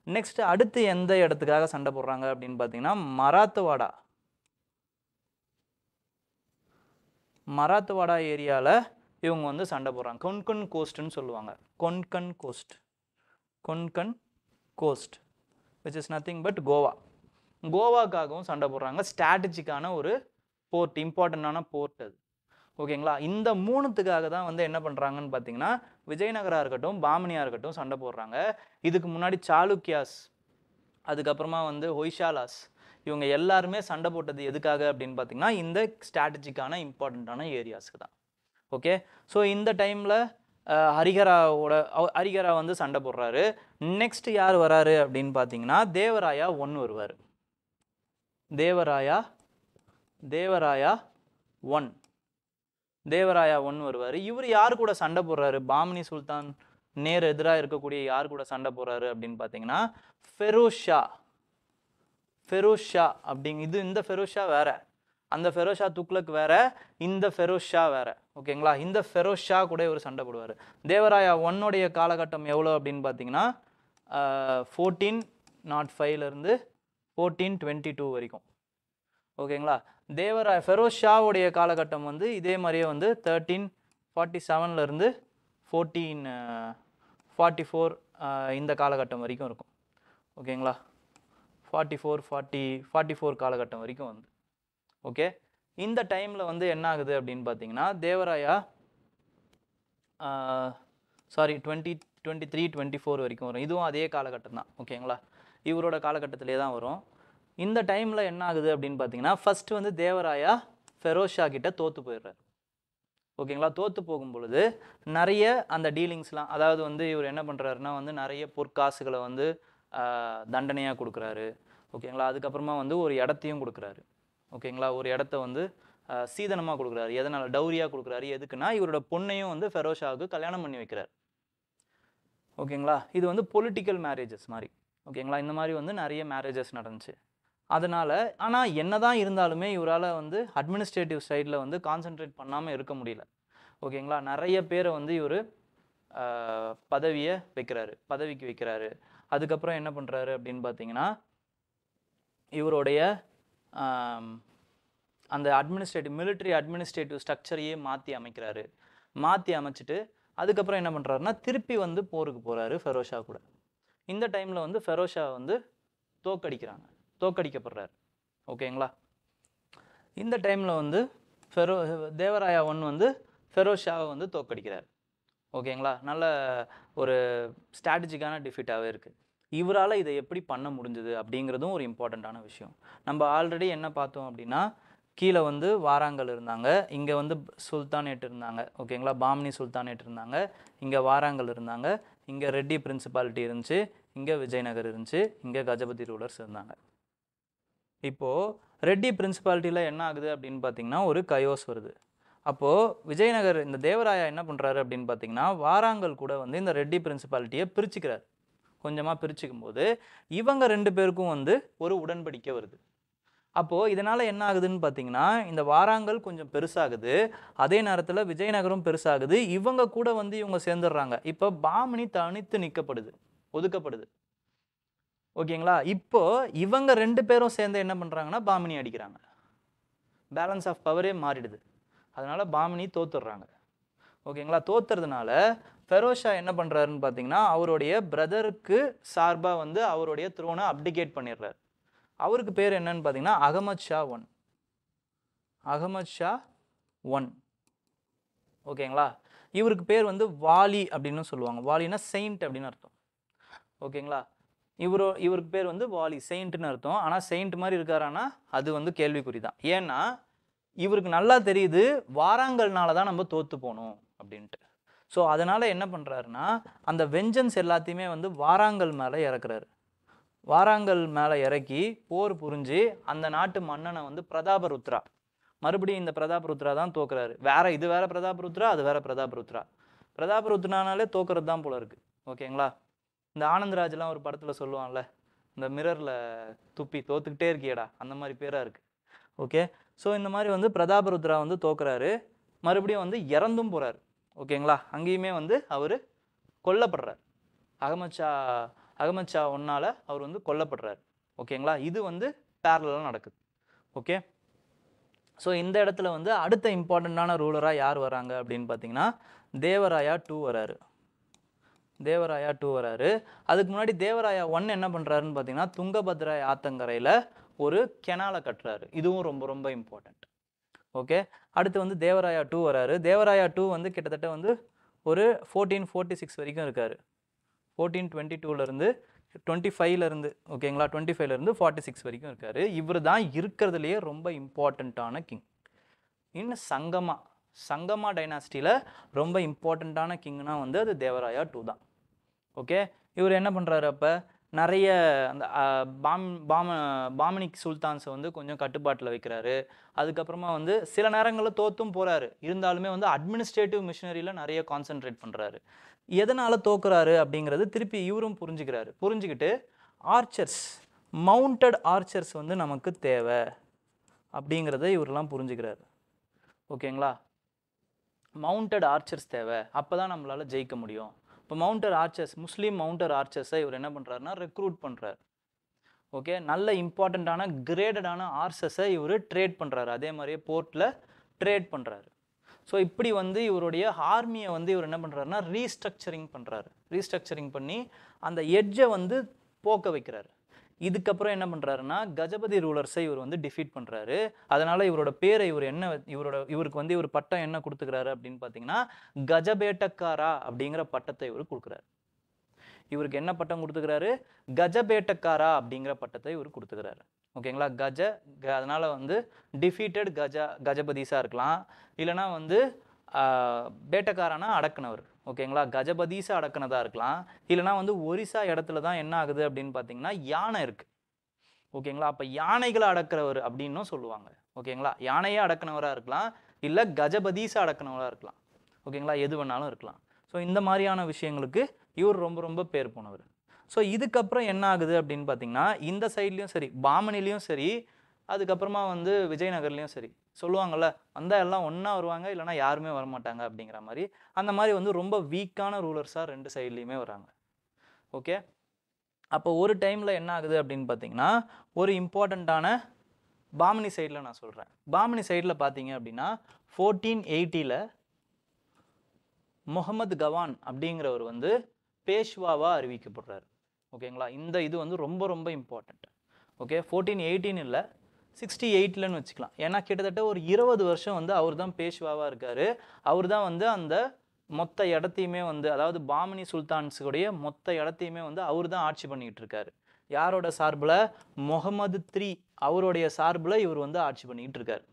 நெக்ஸ்ட் அடுத்து எந்த இடத்துக்காக சண்டை போடுறாங்க அப்படின்னு பார்த்தீங்கன்னா மராத்வாடா ஏரியாவில் இவங்க வந்து சண்டை போடுறாங்க. கொன்கன் கோஸ்ட்னு சொல்லுவாங்க. Konkan coast which is nothing but கோவாக்காகவும் சண்டை போடுறாங்க. ஸ்ட்ராட்டஜிக்கான ஒரு போர்ட், இம்பார்ட்டண்டான போர்ட் அது. ஓகேங்களா? இந்த 3த்துக்காக தான் வந்து என்ன பண்ணுறாங்கன்னு பார்த்தீங்கன்னா விஜயநகரா இருக்கட்டும், பாமினியாக இருக்கட்டும் சண்டை போடுறாங்க. இதுக்கு முன்னாடி சாளுக்கியாஸ், அதுக்கப்புறமா வந்து ஹொய்ஷாலாஸ், இவங்க எல்லாருமே சண்டை போட்டது எதுக்காக அப்படின்னு பார்த்தீங்கன்னா இந்த ஸ்ட்ராட்டஜிக்கான இம்பார்ட்டண்ட்டான ஏரியாஸுக்கு தான். ஓகே, ஸோ இந்த டைமில் ஹரிஹரா வந்து சண்டை போடுறாரு. நெக்ஸ்ட் யார் வராரு அப்படின்னு பார்த்தீங்கன்னா தேவராயா 1 வருவார். தேவராயா 1 வருவார். இவர் யார் கூட சண்டை போடுறாரு? பாமினி சுல்தான் நேர் எதிராக இருக்கக்கூடிய யார் கூட சண்டை போடுறாரு அப்படின்னு பார்த்தீங்கன்னா ஃபெரோஸ் ஷா அப்படிங்க. இந்த ஃபெரோஸ் ஷா வேற, அந்த ஃபெரோஸ் ஷா துக்ளக் வேற, இந்த ஃபெரோஸ் ஷா வேற. ஓகேங்களா. இந்த ஃபெரோஸ் ஷா கூட இவர் சண்டை போடுவார். தேவராயா ஒன்னுடைய காலகட்டம் எவ்வளோ அப்படின்னு பார்த்தீங்கன்னா 1405லேருந்து 1422 வரைக்கும். ஓகேங்களா. ஃபெரோஸ் ஷாவுடைய காலகட்டம் வந்து இதே மாதிரியே வந்து 1347லேருந்து 1444 இந்த காலகட்டம் வரைக்கும் இருக்கும். ஓகேங்களா. 44 காலகட்டம் வரைக்கும் வந்து ஓகே. இந்த டைமில் வந்து என்ன ஆகுது அப்படின்னு பார்த்தீங்கன்னா தேவராயா 23-24 வரைக்கும் வரும். இதுவும் அதே காலகட்டம் தான். ஓகேங்களா. இவரோட காலகட்டத்திலே தான் வரும். இந்த டைமில் என்ன ஆகுது அப்படின்னு பார்த்தீங்கன்னா ஃபஸ்ட்டு வந்து தேவராயா ஃபெரோஸ் ஷா கிட்ட தோற்று போயிடுறாரு. ஓகேங்களா. தோற்று போகும் பொழுது நிறைய அந்த டீலிங்ஸ்லாம், அதாவது வந்து இவர் என்ன பண்ணுறாருன்னா வந்து நிறைய பொற்காசுகளை வந்து தண்டனையாக கொடுக்குறாரு. ஓகேங்களா. அதுக்கப்புறமா வந்து ஒரு இடத்தையும் கொடுக்குறாரு. ஓகேங்களா. ஒரு இடத்த வந்து சீதனமாக கொடுக்குறாரு. எதனால் டௌரியாக கொடுக்குறாரு, எதுக்குன்னா இவரோட பொண்ணையும் வந்து ஃபெரோஸ் ஷாவுக்கு கல்யாணம் பண்ணி வைக்கிறார். ஓகேங்களா. இது வந்து பொலிட்டிக்கல் மேரேஜஸ் மாதிரி. ஓகேங்களா. இந்த மாதிரி வந்து நிறைய மேரேஜஸ் நடந்துச்சு. அதனால் ஆனால் என்ன தான் இருந்தாலுமே இவரால் வந்து அட்மினிஸ்ட்ரேட்டிவ் சைடில் வந்து கான்சென்ட்ரேட் பண்ணாமல் இருக்க முடியல. ஓகேங்களா. நிறைய பேரை வந்து இவர் பதவிக்கு வைக்கிறாரு. அதுக்கப்புறம் என்ன பண்ணுறாரு அப்படின்னு பார்த்தீங்கன்னா இவருடைய அந்த மிலிட்ரி அட்மினிஸ்ட்ரேட்டிவ் ஸ்ட்ரக்சரையே மாற்றி அமைக்கிறாரு. மாற்றி அமைச்சிட்டு அதுக்கப்புறம் என்ன பண்ணுறாருன்னா திருப்பி வந்து போருக்கு போகிறாரு ஃபெரோஸ் ஷா கூட. இந்த டைமில் வந்து ஃபெரோஸ் ஷா வந்து தோக்கடிக்கப்படுறாரு. ஓகேங்களா. இந்த டைமில் வந்து தேவராயா வந்து ஃபெரோஸ் ஷாவை வந்து தோக்கடிக்கிறார். ஓகேங்களா. நல்ல ஒரு ஸ்ட்ராட்டஜிக்கான டிஃபீட்டாகவே இருக்குது. இவரால் இதை எப்படி பண்ண முடிஞ்சது அப்படிங்கிறதும் ஒரு இம்பார்ட்டண்ட்டான விஷயம். நம்ம ஆல்ரெடி என்ன பார்த்தோம் அப்படின்னா கீழே வந்து வாராங்கல் இருந்தாங்க, இங்கே வந்து சுல்தானேட் இருந்தாங்க. ஓகேங்களா. பாமினி சுல்தானேட் இருந்தாங்க, இங்கே வாராங்கல் இருந்தாங்க, இங்கே ரெட்டி பிரின்சிபாலிட்டி இருந்துச்சு, இங்கே விஜயநகர் இருந்துச்சு, இங்கே கஜபதி ரூலர்ஸ் இருந்தாங்க. இப்போது ரெட்டி பிரின்சிபாலிட்டியில் என்ன ஆகுது அப்படின்னு பார்த்தீங்கன்னா ஒரு கயோஸ் வருது. அப்போது விஜயநகர் இந்த தேவராயா என்ன பண்ணுறாரு அப்படின்னு பார்த்தீங்கன்னா வாராங்கல் கூட வந்து இந்த ரெட்டி பிரின்சிபாலிட்டியை பிரிச்சுக்கிறார். கொஞ்சமாக பிரிச்சுக்கும் போது இவங்க 2 பேருக்கும் வந்து ஒரு உடன்படிக்கை வருது. அப்போது இதனால் என்ன ஆகுதுன்னு பார்த்தீங்கன்னா இந்த வாராங்கல் கொஞ்சம் பெருசாகுது, அதே நேரத்தில் விஜயநகரம் பெருசாகுது. இவங்க கூட வந்து இவங்க சேர்ந்துடுறாங்க. இப்போ பாமினி தனித்து ஒதுக்கப்படுது. ஓகேங்களா. இப்போ இவங்க 2 பேரும் சேர்ந்து என்ன பண்ணுறாங்கன்னா பாமினி அடிக்கிறாங்க. பேலன்ஸ் ஆஃப் பவரே மாறிடுது. அதனால் பாமினி தோத்துடுறாங்க. ஓகேங்களா. தோத்துறதுனால ஃபெரோஸ் ஷா என்ன பண்ணுறாருன்னு பார்த்தீங்கன்னா அவருடைய பிரதருக்கு சார்பாக வந்து அவருடைய த்ரோனை அப்டிகேட் பண்ணிடுறாரு. அவருக்கு பேர் என்னன்னு பார்த்தீங்கன்னா அகமது ஷா ஒன். ஓகேங்களா. இவருக்கு பேர் வந்து வாலி அப்படின்னு சொல்லுவாங்க. வாலினா செயின்ட் அப்படின்னு அர்த்தம். ஓகேங்களா. இவருக்கு பேர் வந்து வாலி, செயின்ட்னு அர்த்தம். ஆனால் செயின்ட் மாதிரி இருக்காரானா அது வந்து கேள்விக்குறி தான். ஏன்னா இவருக்கு நல்லா தெரியுது வாராங்கல்னால தான் நம்ம தோற்று போகணும் அப்படின்ட்டு. ஸோ அதனால் என்ன பண்ணுறாருன்னா அந்த வெஞ்சன்ஸ் எல்லாத்தையுமே வந்து வாராங்கல் மேலே இறக்குறாரு. வாராங்கல் மேலே இறக்கி போர் புரிஞ்சு அந்த நாட்டு மன்னனை வந்து பிரதாபருத்ரா, மறுபடியும் இந்த பிரதாபருத்ரா தான் தோக்குறாரு. இது வேற பிரதாபருத்ரா, அது வேற பிரதாபருத்ரா. பிரதாபருத்ரானாலே தோக்குறது தான் போல இருக்கு. ஓகேங்களா. இந்த ஆனந்த்ராஜ்லாம் ஒரு படத்தில் சொல்லுவான்ல, இந்த மிரரில் துப்பி தோத்துக்கிட்டே இருக்கியடா, அந்த மாதிரி பேராக இருக்குது. ஓகே. ஸோ இந்த மாதிரி வந்து பிரதாபருத்ரா வந்து தோக்குறாரு. மறுபடியும் வந்து இறந்தும் போகிறாரு. ஓகேங்களா. அங்கேயுமே வந்து அவர் கொல்லப்படுறார். அகமது ஷா ஒன்னால் அவர் வந்து கொல்லப்படுறார். ஓகேங்களா. இது வந்து பேரலாக நடக்குது. ஓகே. ஸோ இந்த இடத்துல வந்து அடுத்த இம்பார்ட்டண்ட்டான ரூலராக யார் வராங்க அப்படின்னு பார்த்தீங்கன்னா தேவராயா 2 வராரு. அதுக்கு முன்னாடி தேவராயா 1 என்ன பண்ணுறாருன்னு பார்த்தீங்கன்னா துங்கபத்ரா ஆத்தங்கரையில் ஒரு கெனாலை கட்டுறாரு. இதுவும் ரொம்ப ரொம்ப இம்பார்ட்டண்ட். ஓகே. அடுத்து வந்து தேவராயா 2 வராரு. தேவராயா 2 வந்து கிட்டத்தட்ட வந்து ஒரு 1446 வரைக்கும் இருக்கார். 1422லேருந்து 25லேருந்து ஓகேங்களா 25லேருந்து 46 வரைக்கும் இருக்கார். இவர் தான் இருக்கிறதுலையே ரொம்ப இம்பார்ட்டண்ட்டான கிங். இன்னும் சங்கமா டைனாஸ்டியில் ரொம்ப இம்பார்ட்டண்ட்டான கிங்னா வந்து அது தேவராயா 2 தான். ஓகே. இவர் என்ன பண்ணுறாரு அப்போ நிறைய அந்த பாமினிக் சுல்தான்ஸை வந்து கொஞ்சம் கட்டுப்பாட்டில் வைக்கிறாரு. அதுக்கப்புறமா வந்து சில நேரங்களில் தோற்றும் போகிறாரு. இருந்தாலுமே வந்து அட்மினிஸ்ட்ரேட்டிவ் மிஷினரியில் நிறைய கான்சென்ட்ரேட் பண்ணுறாரு. எதனால் தோக்குறாரு அப்படிங்கிறது திருப்பி இவரும் புரிஞ்சுக்கிட்டு மவுண்டட் ஆர்ச்சர்ஸ் வந்து நமக்கு தேவை அப்படிங்கிறத இவரெல்லாம் புரிஞ்சுக்கிறாரு. ஓகேங்களா. மவுண்டட் ஆர்ச்சர்ஸ் தேவை, அப்போ தான் நம்மளால் ஜெயிக்க முடியும். இப்போ மவுண்டட் ஆர்ச்சர்ஸ், முஸ்லீம் மவுண்டட் ஆர்ச்சர்ஸை இவர் என்ன பண்ணுறாருன்னா ரெக்ரூட் பண்ணுறாரு. ஓகே, நல்ல இம்பார்ட்டண்ட்டான கிரேடடான ஆர்ச்சர்ஸை இவர் ட்ரேட் பண்ணுறாரு, அதே மாதிரியே போர்ட்டில் ட்ரேட் பண்ணுறாரு. ஸோ இப்படி வந்து இவருடைய ஆர்மியை வந்து இவர் என்ன பண்ணுறாருன்னா ரீஸ்ட்ரக்சரிங் பண்ணுறாரு. ரீஸ்ட்ரக்சரிங் பண்ணி அந்த எட்ஜை வந்து போக்க வைக்கிறாரு. இதுக்கப்புறம் என்ன பண்ணுறாருன்னா கஜபதி ரூலர்ஸை இவர் வந்து டிஃபீட் பண்ணுறாரு. அதனால் இவரோட பேரை இவருக்கு வந்து இவர் பட்டம் என்ன கொடுத்துக்கிறாரு அப்படின்னு பார்த்தீங்கன்னா கஜபேட்டக்காரா அப்படிங்கிற பட்டத்தை இவர் கொடுக்குறாரு. இவருக்கு என்ன பட்டம் கொடுத்துக்கிறாரு? கஜபேட்டக்காரா அப்படிங்கிற பட்டத்தை இவர் கொடுத்துக்கிறாரு. ஓகேங்களா? அதனால வந்து டிஃபீட்டட் கஜபதிஸாக இருக்கலாம், இல்லைனா வந்து பேட்டக்காரானா அடக்குனவர். ஓகேங்களா? கஜபதிஸை அடக்குனதாக இருக்கலாம், இல்லைனா வந்து ஒரிசா இடத்துல தான் என்ன ஆகுது அப்படின்னு பார்த்தீங்கன்னா யானை இருக்குது. ஓகேங்களா? அப்போ யானைகளை அடக்கிறவர் அப்படின்னும் சொல்லுவாங்க. ஓகேங்களா? யானையே அடக்குனவராக இருக்கலாம், இல்லை கஜபதிஸை அடக்குனவராக இருக்கலாம். ஓகேங்களா? எது வேணாலும் இருக்கலாம். ஸோ இந்த மாதிரியான விஷயங்களுக்கு இவர் ரொம்ப ரொம்ப பேர் போனவர். ஸோ இதுக்கப்புறம் என்ன ஆகுது அப்படின்னு பார்த்தீங்கன்னா இந்த சைட்லேயும் சரி, பாமனிலையும் சரி, அதுக்கப்புறமா வந்து விஜயநகர்லேயும் சரி, சொல்லுவாங்கள்ல வந்தால் எல்லாம் ஒன்றா வருவாங்க, இல்லைனா யாருமே வரமாட்டாங்க அப்படிங்கிற மாதிரி. அந்த மாதிரி வந்து ரொம்ப வீக்கான ரூலர்ஸாக ரெண்டு சைட்லேயுமே வராங்க. ஓகே, அப்போ ஒரு டைமில் என்ன ஆகுது அப்படின்னு பார்த்தீங்கன்னா ஒரு இம்பார்ட்டண்ட்டான பாமனி சைடில் நான் சொல்கிறேன். பாமனி சைடில் பார்த்தீங்க அப்படின்னா 1480 முகமது கவான் அப்படிங்கிறவர் வந்து பேஷ்வாவாக அறிவிக்கப்படுறாரு. ஓகேங்களா? இந்த இது வந்து ரொம்ப ரொம்ப இம்பார்ட்டண்ட். ஓகே, 1418 இல்லை 68லன்னு வச்சுக்கலாம். ஏன்னா கிட்டத்தட்ட ஒரு 20 வருஷம் வந்து அவர் தான் பேஷ்வாவாக இருக்கார். அவர் தான் வந்து அந்த மொத்த இடத்தையுமே வந்து, அதாவது பாமனி சுல்தான்ஸுடைய மொத்த இடத்தையுமே வந்து அவர் தான் ஆட்சி பண்ணிக்கிட்டு இருக்காரு. யாரோட சார்பில்? முகமது III அவருடைய சார்பில் இவர் வந்து ஆட்சி பண்ணிக்கிட்டு இருக்கார்.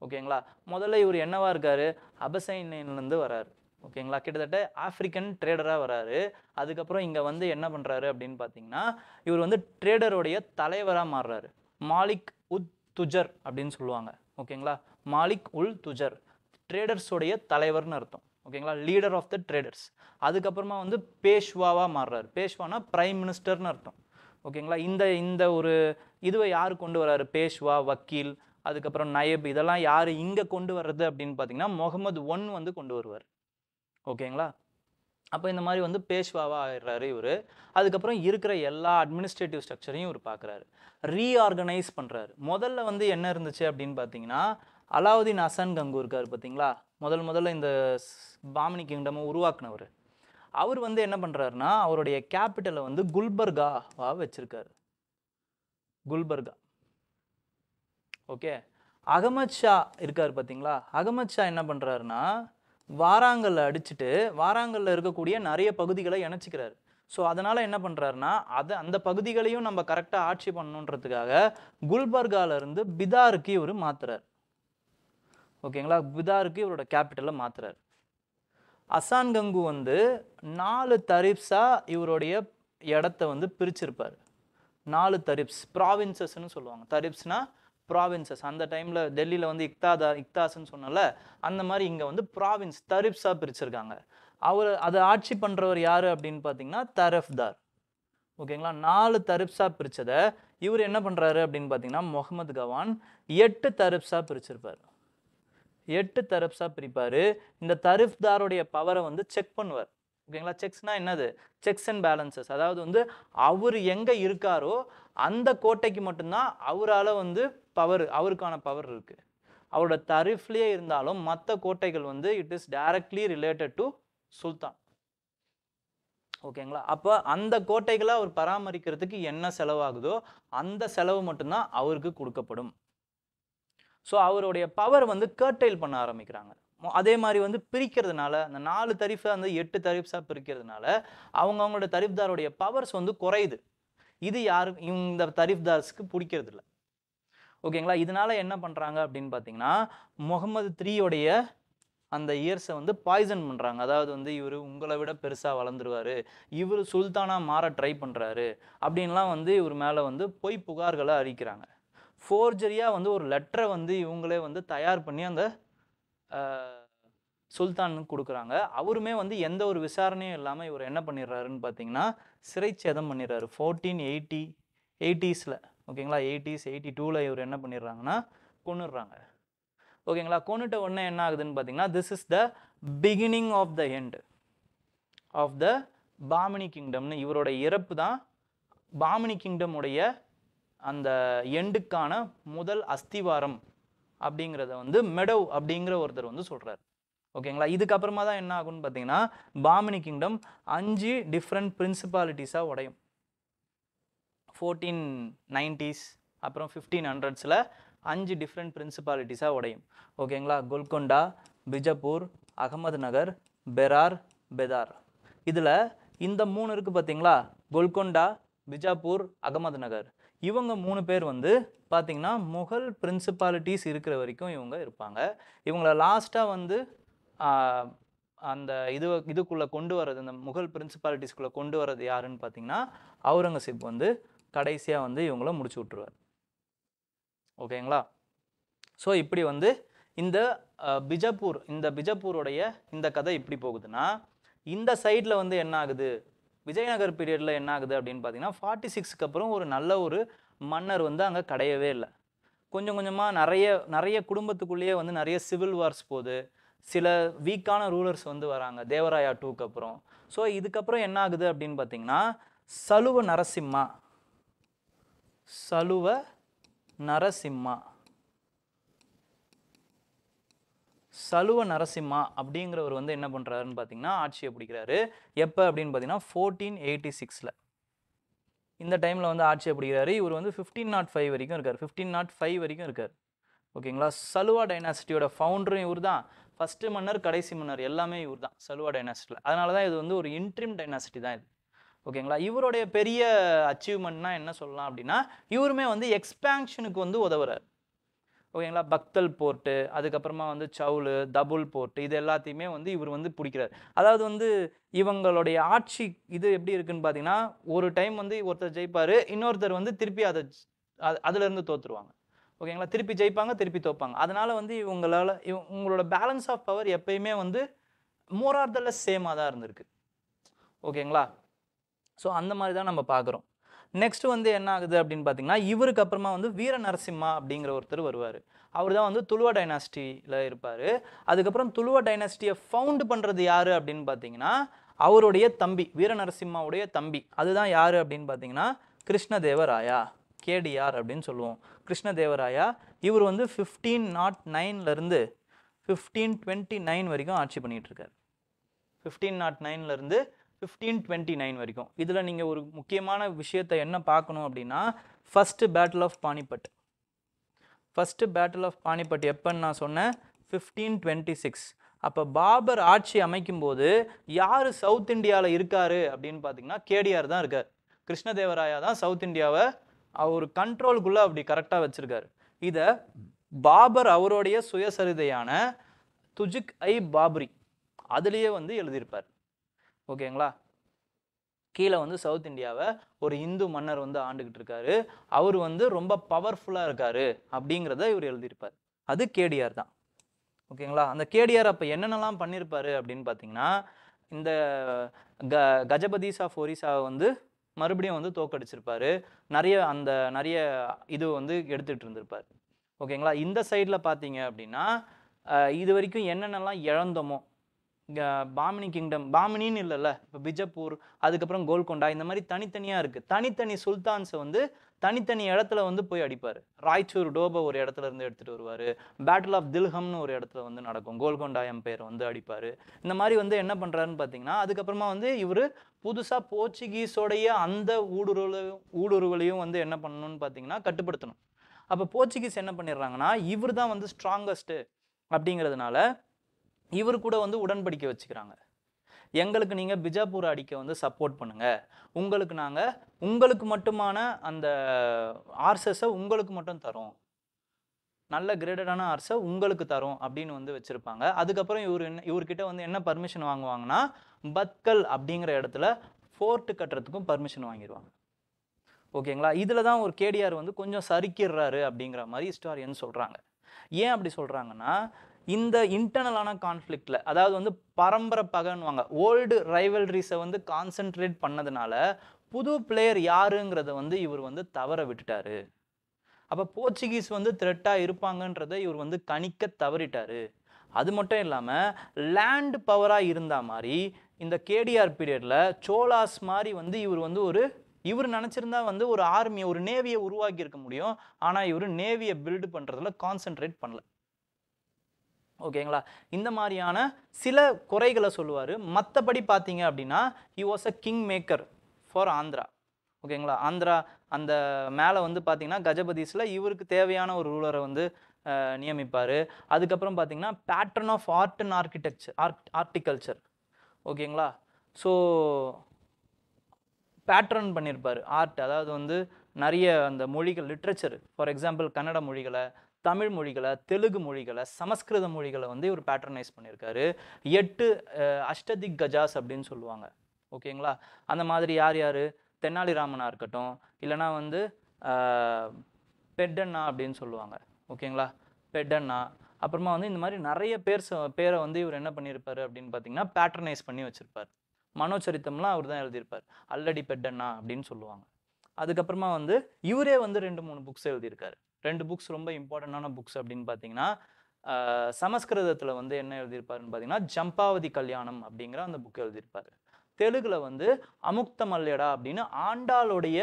ஓகேங்களா? முதல்ல இவர் என்னவா இருக்கார்? அபசைன்லேருந்து வராரு. ஓகேங்களா? கிட்டத்தட்ட ஆஃப்ரிக்கன் ட்ரேடராக வராரு. அதுக்கப்புறம் இங்கே வந்து என்ன பண்ணுறாரு அப்படின்னு பார்த்தீங்கன்னா இவர் வந்து ட்ரேடருடைய தலைவராக மாறுறாரு. மாலிக் உத் துஜர் அப்படின்னு சொல்லுவாங்க. ஓகேங்களா? மாலிக் உல் துஜர் ட்ரேடர்ஸோடைய தலைவர்னு அர்த்தம். ஓகேங்களா? Leader of the traders. அதுக்கப்புறமா வந்து பேஷ்வாவாக மாறுறாரு. பேஷ்வானா பிரைம் மினிஸ்டர்னு அர்த்தம். ஓகேங்களா? இந்த ஒரு இதுவை யார் கொண்டு வராரு? பேஷ்வா, வக்கீல், அதுக்கப்புறம் நயப், இதெல்லாம் யார் இங்கே கொண்டு வர்றது அப்படின்னு பார்த்தீங்கன்னா முகமது I வந்து கொண்டு வருவார். ஓகேங்களா? அப்போ இந்த மாதிரி வந்து பேஷ்வாவாக ஆயிடுறாரு இவர். அதுக்கப்புறம் இருக்கிற எல்லா அட்மினிஸ்ட்ரேட்டிவ் ஸ்ட்ரக்சரையும் இவர் பார்க்குறாரு, ரீஆர்கனைஸ் பண்ணுறாரு. முதல்ல வந்து என்ன இருந்துச்சு அப்படின்னு பார்த்தீங்கன்னா அலாவுதீன் ஹசன் கங்கு இருக்கார் பார்த்தீங்களா, முதல்ல இந்த பாமனி கிங்டமை உருவாக்குனவர். அவர் வந்து என்ன பண்ணுறாருன்னா அவருடைய கேபிட்டலை வந்து குல்பர்காவாக வச்சிருக்காரு. குல்பர்கா. ஓகே, அகமது ஷா இருக்கார் பார்த்தீங்களா, அகமது ஷா என்ன பண்ணுறாருன்னா வாராங்கல்ல அடிச்சுட்டு வாராங்கல்ல இருக்கக்கூடிய நிறைய பகுதிகளை இணைச்சிக்கிறாரு. ஸோ அதனால் என்ன பண்ணுறாருன்னா அந்த பகுதிகளையும் நம்ம கரெக்டாக ஆட்சி பண்ணணுன்றதுக்காக குல்பர்காவிலேருந்து பிதாருக்கு இவர் மாற்றுறார். ஓகேங்களா? பிதாருக்கு இவரோட கேபிட்டலை மாற்றுறார். ஹசான் கங்கு வந்து 4 தரிப்ஸாக இவருடைய இடத்த வந்து பிரிச்சிருப்பார். 4 தரிப்ஸ், ப்ராவின்சஸ்ன்னு சொல்லுவாங்க. தரிப்ஸ்னா ப்ராவின்சஸ். அந்த டைமில் டெல்லியில் வந்து இக்தாஸ்ன்னு சொன்னல, அந்த மாதிரி இங்கே வந்து ப்ராவின்ஸ் தரிப்ஸாக பிரிச்சிருக்காங்க. அதை ஆட்சி பண்ணுறவர் யார் அப்படின்னு பார்த்தீங்கன்னா தரஃப்தார். ஓகேங்களா? 4 தரிப்ஸாக பிரித்ததை இவர் என்ன பண்ணுறாரு அப்படின்னு பார்த்தீங்கன்னா முகமது கவான் 8 தரிப்ஸாக பிரிச்சிருப்பார். 8 தரிப்ஸாக பிரிப்பார். இந்த தரிஃப்தாருடைய பவரை வந்து செக் பண்ணுவார். ஓகேங்களா? செக்ஸ்னால் என்னது? Sex and balances. அதாவது வந்து அவர் எங்கே இருக்காரோ அந்த கோட்டைக்கு மட்டும்தான் அவரால் வந்து அவருக்கான பவர் இருக்குது. அவரோட தரிஃப்லேயே இருந்தாலும் மற்ற கோட்டைகள் வந்து it is directly related to sultan. ஓகேங்களா? அப்போ அந்த கோட்டைகளை அவர் பராமரிக்கிறதுக்கு என்ன செலவாகுதோ அந்த செலவு மட்டும்தான் அவருக்கு கொடுக்கப்படும். ஸோ அவருடைய பவர் வந்து கர்டைல் பண்ண ஆரம்பிக்கிறாங்க. அதே மாதிரி வந்து பிரிக்கிறதுனால அந்த 4 தரிஃபை வந்து 8 தரிப்ஸாக பிரிக்கிறதுனால அவங்களோட தரிஃப்தாருடைய பவர்ஸ் வந்து குறையுது. இது இந்த தரிஃப்தார்ஸ்க்கு பிடிக்கிறது இல்லை. ஓகேங்களா? இதனால என்ன பண்ணுறாங்க அப்படின்னு பார்த்தீங்கன்னா முகமது III அந்த இயர்ஸை வந்து பாய்சன் பண்ணுறாங்க. அதாவது வந்து இவர் உங்களை விட பெருசாக வளர்ந்துருவார், இவர் சுல்தானாக மாற ட்ரை பண்ணுறாரு அப்படின்லாம் வந்து இவர் மேலே வந்து பொய் புகார்களை அறிவிக்கிறாங்க. ஃபோர்ஜரியாக வந்து ஒரு லெட்டரை வந்து இவங்களே வந்து தயார் பண்ணி அந்த சுல்தானுக்கு கொடுக்குறாங்க. அவருமே வந்து எந்த ஒரு விசாரணையும் இல்லாமல் இவர் என்ன பண்ணிடுறாருன்னு பார்த்தீங்கன்னா சிறைச்சேதம் பண்ணிடுறாரு. 1480s. ஓகேங்களா? 80s 82ல் இவர் என்ன பண்ணிடுறாங்கன்னா கொன்னுடுறாங்க. ஓகேங்களா. கொன்னுட்ட உடனே என்ன ஆகுதுன்னு பார்த்தீங்கன்னா this is the beginning of the end of the Bahmani கிங்டம்னு இவரோட இறப்பு தான் பாமினி கிங்டம் உடைய அந்த எண்டுக்கான முதல் அஸ்திவாரம் அப்படிங்கிறத வந்து மெடவ் அப்படிங்கிற ஒருத்தர் வந்து சொல்றாரு. ஓகேங்களா. இதுக்கப்புறமா தான் என்ன ஆகும்னு பார்த்தீங்கன்னா பாமினி கிங்டம் 5 டிஃப்ரெண்ட் பிரின்சிபாலிட்டிஸாக உடையும். 1490s அப்புறம் 1500ஸ்ல 5 டிஃப்ரெண்ட் பிரின்சிபாலிட்டிஸாக உடையும். ஓகேங்களா. கோல்கொண்டா, பிஜப்பூர், அகமது நகர், பெரார், பெதார். இதில் இந்த 3 இருக்குது பார்த்தீங்களா, கோல்கொண்டா, பிஜாப்பூர், அகமது நகர். இவங்க 3 பேர் வந்து பார்த்தீங்கன்னா முகல் பிரின்சிபாலிட்டிஸ் இருக்கிற வரைக்கும் இவங்க இருப்பாங்க. இவங்கள லாஸ்ட்டாக வந்து அந்த இதுக்குள்ளே கொண்டு வர்றது, இந்த முகல் பிரின்சிபாலிட்டிஸ்குள்ளே கொண்டு வர்றது யாருன்னு பார்த்தீங்கன்னா அவுரங்கசீப் வந்து கடைசியாக வந்து இவங்கள முடிச்சு விட்டுருவார். ஓகேங்களா. ஸோ இப்படி வந்து இந்த பிஜப்பூருடைய இந்த கதை இப்படி போகுதுன்னா, இந்த சைடில் வந்து என்ன ஆகுது, விஜயநகர் பீரியடில் என்ன ஆகுது அப்படின்னு பார்த்தீங்கன்னா 46க்கு அப்புறம் ஒரு நல்ல ஒரு மன்னர் வந்து அங்கே கிடையவே இல்லை. கொஞ்சம் கொஞ்சமாக நிறைய குடும்பத்துக்குள்ளேயே வந்து நிறைய சிவில் வார்ஸ் போகுது. சில வீக்கான ரூலர்ஸ் வந்து வராங்க தேவராயா 2க்கு அப்புறம். ஸோ இதுக்கப்புறம் என்ன ஆகுது அப்படின்னு பார்த்தீங்கன்னா சலுவ நரசிம்மா அப்படிங்கிறவர் வந்து என்ன பண்ணுறாருன்னு பார்த்தீங்கன்னா ஆட்சியை பிடிக்கிறாரு. எப்போ அப்படின்னு பார்த்தீங்கன்னா 1486ல் இந்த டைமில் வந்து ஆட்சியை பிடிக்கிறாரு. இவர் வந்து 1505 வரைக்கும் இருக்கார். 1505 வரைக்கும் இருக்கார். ஓகேங்களா. சலுவா டைனாசிட்டியோட ஃபவுண்டரும் இவர் தான். ஃபஸ்ட்டு மன்னர், கடைசி மன்னர் எல்லாமே இவர் தான் சலுவா டைனாசிட்டியில். அதனால தான் இது வந்து ஒரு இன்ட்ரிம் டைனாசிட்டி தான் இது. ஓகேங்களா. இவருடைய பெரிய அச்சீவ்மெண்ட்னா என்ன சொல்லலாம் அப்படின்னா இவருமே வந்து எக்ஸ்பேன்ஷனுக்கு வந்து உதவுறார். ஓகேங்களா. பக்தல் போர்ட்டு, அதுக்கப்புறமா வந்து சவுலு, தபுல் போர்ட்டு, இது எல்லாத்தையுமே வந்து இவர் வந்து பிடிக்கிறார். அதாவது வந்து இவங்களுடைய ஆட்சி இது எப்படி இருக்குன்னு பார்த்தீங்கன்னா ஒரு டைம் வந்து ஒருத்தர் ஜெயிப்பார், இன்னொருத்தர் வந்து திருப்பி அதுலேருந்து தோற்றுருவாங்க. ஓகேங்களா. திருப்பி ஜெயிப்பாங்க, திருப்பி தோப்பாங்க. அதனால வந்து உங்களோட பேலன்ஸ் ஆஃப் பவர் எப்பயுமே வந்து மோர் ஆர் த லெஸ் சேமாக தான் இருந்திருக்கு. ஓகேங்களா. ஸோ அந்த மாதிரி தான் நம்ம பார்க்குறோம். நெக்ஸ்ட் வந்து என்ன ஆகுது அப்படின்னு பார்த்தீங்கன்னா இவருக்கு அப்புறமா வந்து வீர நரசிம்மா அப்படிங்கிற ஒருத்தர் வருவார். அவர் தான் வந்து துளுவா டைனாசிட்டியில் இருப்பார். அதுக்கப்புறம் துளுவா டைனாசிட்டியை ஃபவுண்ட் பண்ணுறது யார் அப்படின்னு பார்த்தீங்கன்னா அவருடைய தம்பி, வீர நரசிம்மாவுடைய தம்பி. அதுதான் யார் அப்படின்னு பார்த்தீங்கன்னா கிருஷ்ணதேவராயா, கேடிஆர் அப்படின்னு சொல்லுவோம். கிருஷ்ணதேவராயா இவர் வந்து 1509லேருந்து 1529 வரைக்கும் ஆட்சி பண்ணிகிட்டு இருக்கார். 1509லேருந்து 1529 வரைக்கும். இதில் நீங்கள் ஒரு முக்கியமான விஷயத்தை என்ன பார்க்கணும் அப்படின்னா ஃபஸ்ட்டு பேட்டில் ஆஃப் பானிபட் எப்போன்னு நான் சொன்னேன் 1526. அப்போ பாபர் ஆட்சி அமைக்கும் போது யார் சவுத் இந்தியாவில் இருக்காரு அப்படின்னு பார்த்தீங்கன்னா கேடிஆர் தான் இருக்கார். கிருஷ்ணதேவராயா தான் சவுத் இந்தியாவை அவர் கண்ட்ரோலுக்குள்ளே அப்படி கரெக்டாக வச்சுருக்காரு. இதை பாபர் அவருடைய சுயசரிதையான துஜுக்-ஐ-பாபரி அதுலேயே வந்து எழுதியிருப்பார். ஓகேங்களா. கீழே வந்து சவுத் இந்தியாவை ஒரு இந்து மன்னர் வந்து ஆண்டுகிட்டு இருக்காரு, அவர் வந்து ரொம்ப பவர்ஃபுல்லாக இருக்காரு அப்படிங்கிறத இவர் எழுதியிருப்பார். அது கேடிஆர் தான். ஓகேங்களா. அந்த கேடிஆர் அப்போ என்னென்னலாம் பண்ணியிருப்பாரு அப்படின்னு பார்த்தீங்கன்னா இந்த கஜபதீஸ் ஆஃப் ஒரிசாவை வந்து மறுபடியும் வந்து தோக்கடிச்சிருப்பாரு. நிறைய இது வந்து எடுத்துகிட்டு இருந்திருப்பார். ஓகேங்களா. இந்த சைடில் பார்த்தீங்க அப்படின்னா இது வரைக்கும் என்னென்னலாம் இழந்தோமோ பாமினி கிங்டம், பாமினின்னு இல்லைல்ல, இப்போ பிஜப்பூர், அதுக்கப்புறம் கோல்கொண்டா, இந்த மாதிரி தனித்தனியாக இருக்குது. தனித்தனி சுல்தான்ஸை வந்து தனித்தனி இடத்துல வந்து போய் அடிப்பார். ராய்ச்சூர் டோபா ஒரு இடத்துல இருந்து எடுத்துகிட்டு வருவார். பேட்டில் ஆஃப் தில்ஹம்னு ஒரு இடத்துல வந்து நடக்கும், கோல்கொண்டா எம்பையர் வந்து அடிப்பார். இந்த மாதிரி வந்து என்ன பண்ணுறாருன்னு பார்த்தீங்கன்னா அதுக்கப்புறமா வந்து இவர் புதுசாக போர்ச்சுகீஸோடைய அந்த ஊடுருவலையும் வந்து என்ன பண்ணணும்னு பார்த்தீங்கன்னா கட்டுப்படுத்தணும். அப்போ போர்ச்சுகீஸ் என்ன பண்ணிடுறாங்கன்னா இவர் தான் வந்து ஸ்ட்ராங்கஸ்ட்டு அப்படிங்கிறதுனால இவர் கூட வந்து உடன்படிக்கை வச்சுக்கிறாங்க. எங்களுக்கு நீங்கள் பிஜாப்பூர் அடிக்க வந்து சப்போர்ட் பண்ணுங்கள், உங்களுக்கு மட்டுமான அந்த ஆர்சஸை உங்களுக்கு மட்டும் தரோம், நல்ல கிரேடடான ஆர்ஸை உங்களுக்கு தரோம் அப்படின்னு வந்து வச்சுருப்பாங்க. அதுக்கப்புறம் இவர்கிட்ட வந்து என்ன பர்மிஷன் வாங்குவாங்கன்னா பத்கல் அப்படிங்கிற இடத்துல ஃபோர்ட்டு கட்டுறதுக்கும் பர்மிஷன் வாங்கிடுவாங்க. ஓகேங்களா. இதில் தான் ஒரு கேடிஆர் வந்து கொஞ்சம் சறுக்கிடுறாரு அப்படிங்கிற மாதிரி ஹிஸ்டாரியன் சொல்கிறாங்க. ஏன் அப்படி சொல்கிறாங்கன்னா இந்த இன்டர்னலான கான்ஃப்ளிக்டில், அதாவது வந்து பரம்பரை பகைன்னுவாங்க, ஓல்டு ரைவல்ரிஸை வந்து கான்சென்ட்ரேட் பண்ணதுனால புது பிளேயர் யாருங்கிறத வந்து இவர் வந்து தவற விட்டுட்டாரு. அப்போ போர்ச்சுகீஸ் வந்து த்ரெட்டாக இருப்பாங்கன்றதை இவர் வந்து கணிக்க தவறிட்டாரு. அது மட்டும் இல்லாமல் லேண்ட் பவராக இருந்த மாதிரி இந்த கேடிஆர் பீரியடில் சோலாஸ் மாதிரி வந்து இவர் நினச்சிருந்தா வந்து ஒரு ஆர்மியை, ஒரு நேவியை உருவாக்கி இருக்க முடியும். ஆனால் இவர் நேவியை பில்டு பண்ணுறதுல கான்சென்ட்ரேட் பண்ணல. ஓகேங்களா? இந்த மாதிரியான சில குறைகளை சொல்லுவார். மற்றபடி பார்த்தீங்க அப்படின்னா he was a king maker for Andhra. ஓகேங்களா? ஆந்திரா அந்த மேலே வந்து பார்த்தீங்கன்னா கஜபதீஸில் இவருக்கு தேவையான ஒரு ரூலரை வந்து நியமிப்பார். அதுக்கப்புறம் பார்த்தீங்கன்னா patron of art and agriculture. ஓகேங்களா? ஸோ பேட்ரன் பண்ணியிருப்பார் ஆர்ட், அதாவது வந்து நிறைய அந்த மொழிகள், லிட்ரேச்சர், ஃபார் எக்ஸாம்பிள் கன்னட மொழிகளை, தமிழ் மொழிகளை, தெலுங்கு மொழிகளை, சமஸ்கிருத மொழிகளை வந்து இவர் பேட்ரனைஸ் பண்ணியிருக்காரு. 8 அஷ்டதிக் கஜாஸ் அப்படின்னு சொல்லுவாங்க. ஓகேங்களா? அந்த மாதிரி யார் யார், தென்னாலிராமனாக இருக்கட்டும், இல்லைனா வந்து பெட்டண்ணா அப்படின்னு சொல்லுவாங்க. ஓகேங்களா? பெட்டண்ணா. அப்புறமா வந்து இந்த மாதிரி நிறைய பேரை வந்து இவர் என்ன பண்ணியிருப்பார் அப்படின்னு பார்த்தீங்கன்னா பேட்ரனைஸ் பண்ணி வச்சுருப்பார். மனோச்சரித்தம்லாம் அவர் தான் எழுதியிருப்பார். அல்லடி பெட்டண்ணா அப்படின்னு சொல்லுவாங்க. அதுக்கப்புறமா வந்து இவரே வந்து 2-3 புக்ஸ் எழுதியிருக்காரு. 2 புக்ஸ் ரொம்ப இம்பார்ட்டண்டான புக்ஸ் அப்படின்னு பார்த்தீங்கன்னா சமஸ்கிருதத்தில் வந்து என்ன எழுதியிருப்பாருன்னு பார்த்தீங்கன்னா ஜம்பாவதி கல்யாணம் அப்படிங்கிற அந்த புக் எழுதியிருப்பார். தெலுங்குல வந்து அமுக்த மல்யடா அப்படின்னு ஆண்டாளுடைய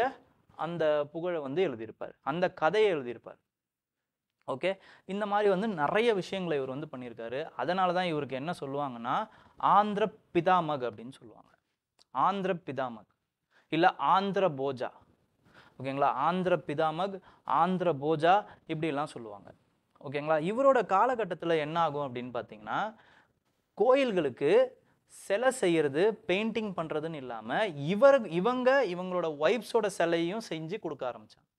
அந்த புகழை வந்து எழுதியிருப்பார், அந்த கதையை எழுதியிருப்பார். ஓகே, இந்த மாதிரி வந்து நிறைய விஷயங்களை இவர் வந்து பண்ணியிருக்காரு. அதனால தான் இவருக்கு என்ன சொல்லுவாங்கன்னா ஆந்திர பிதாமக் அப்படின்னு சொல்லுவாங்க. ஆந்திர பிதாமக் இல்லை ஆந்திர போஜா. ஓகேங்களா? ஆந்திர பிதாமக், ஆந்திர போஜா இப்படிலாம் சொல்லுவாங்க. ஓகேங்களா? இவரோட காலகட்டத்தில் என்ன ஆகும் அப்படின்னு பார்த்தீங்கன்னா கோயில்களுக்கு சிலை செய்யறது, பெயிண்டிங் பண்ணுறதுன்னு இல்லாமல் இவங்களோட ஒய்ஃப்ஸோட சிலையும் செஞ்சு கொடுக்க ஆரம்பித்தாங்க.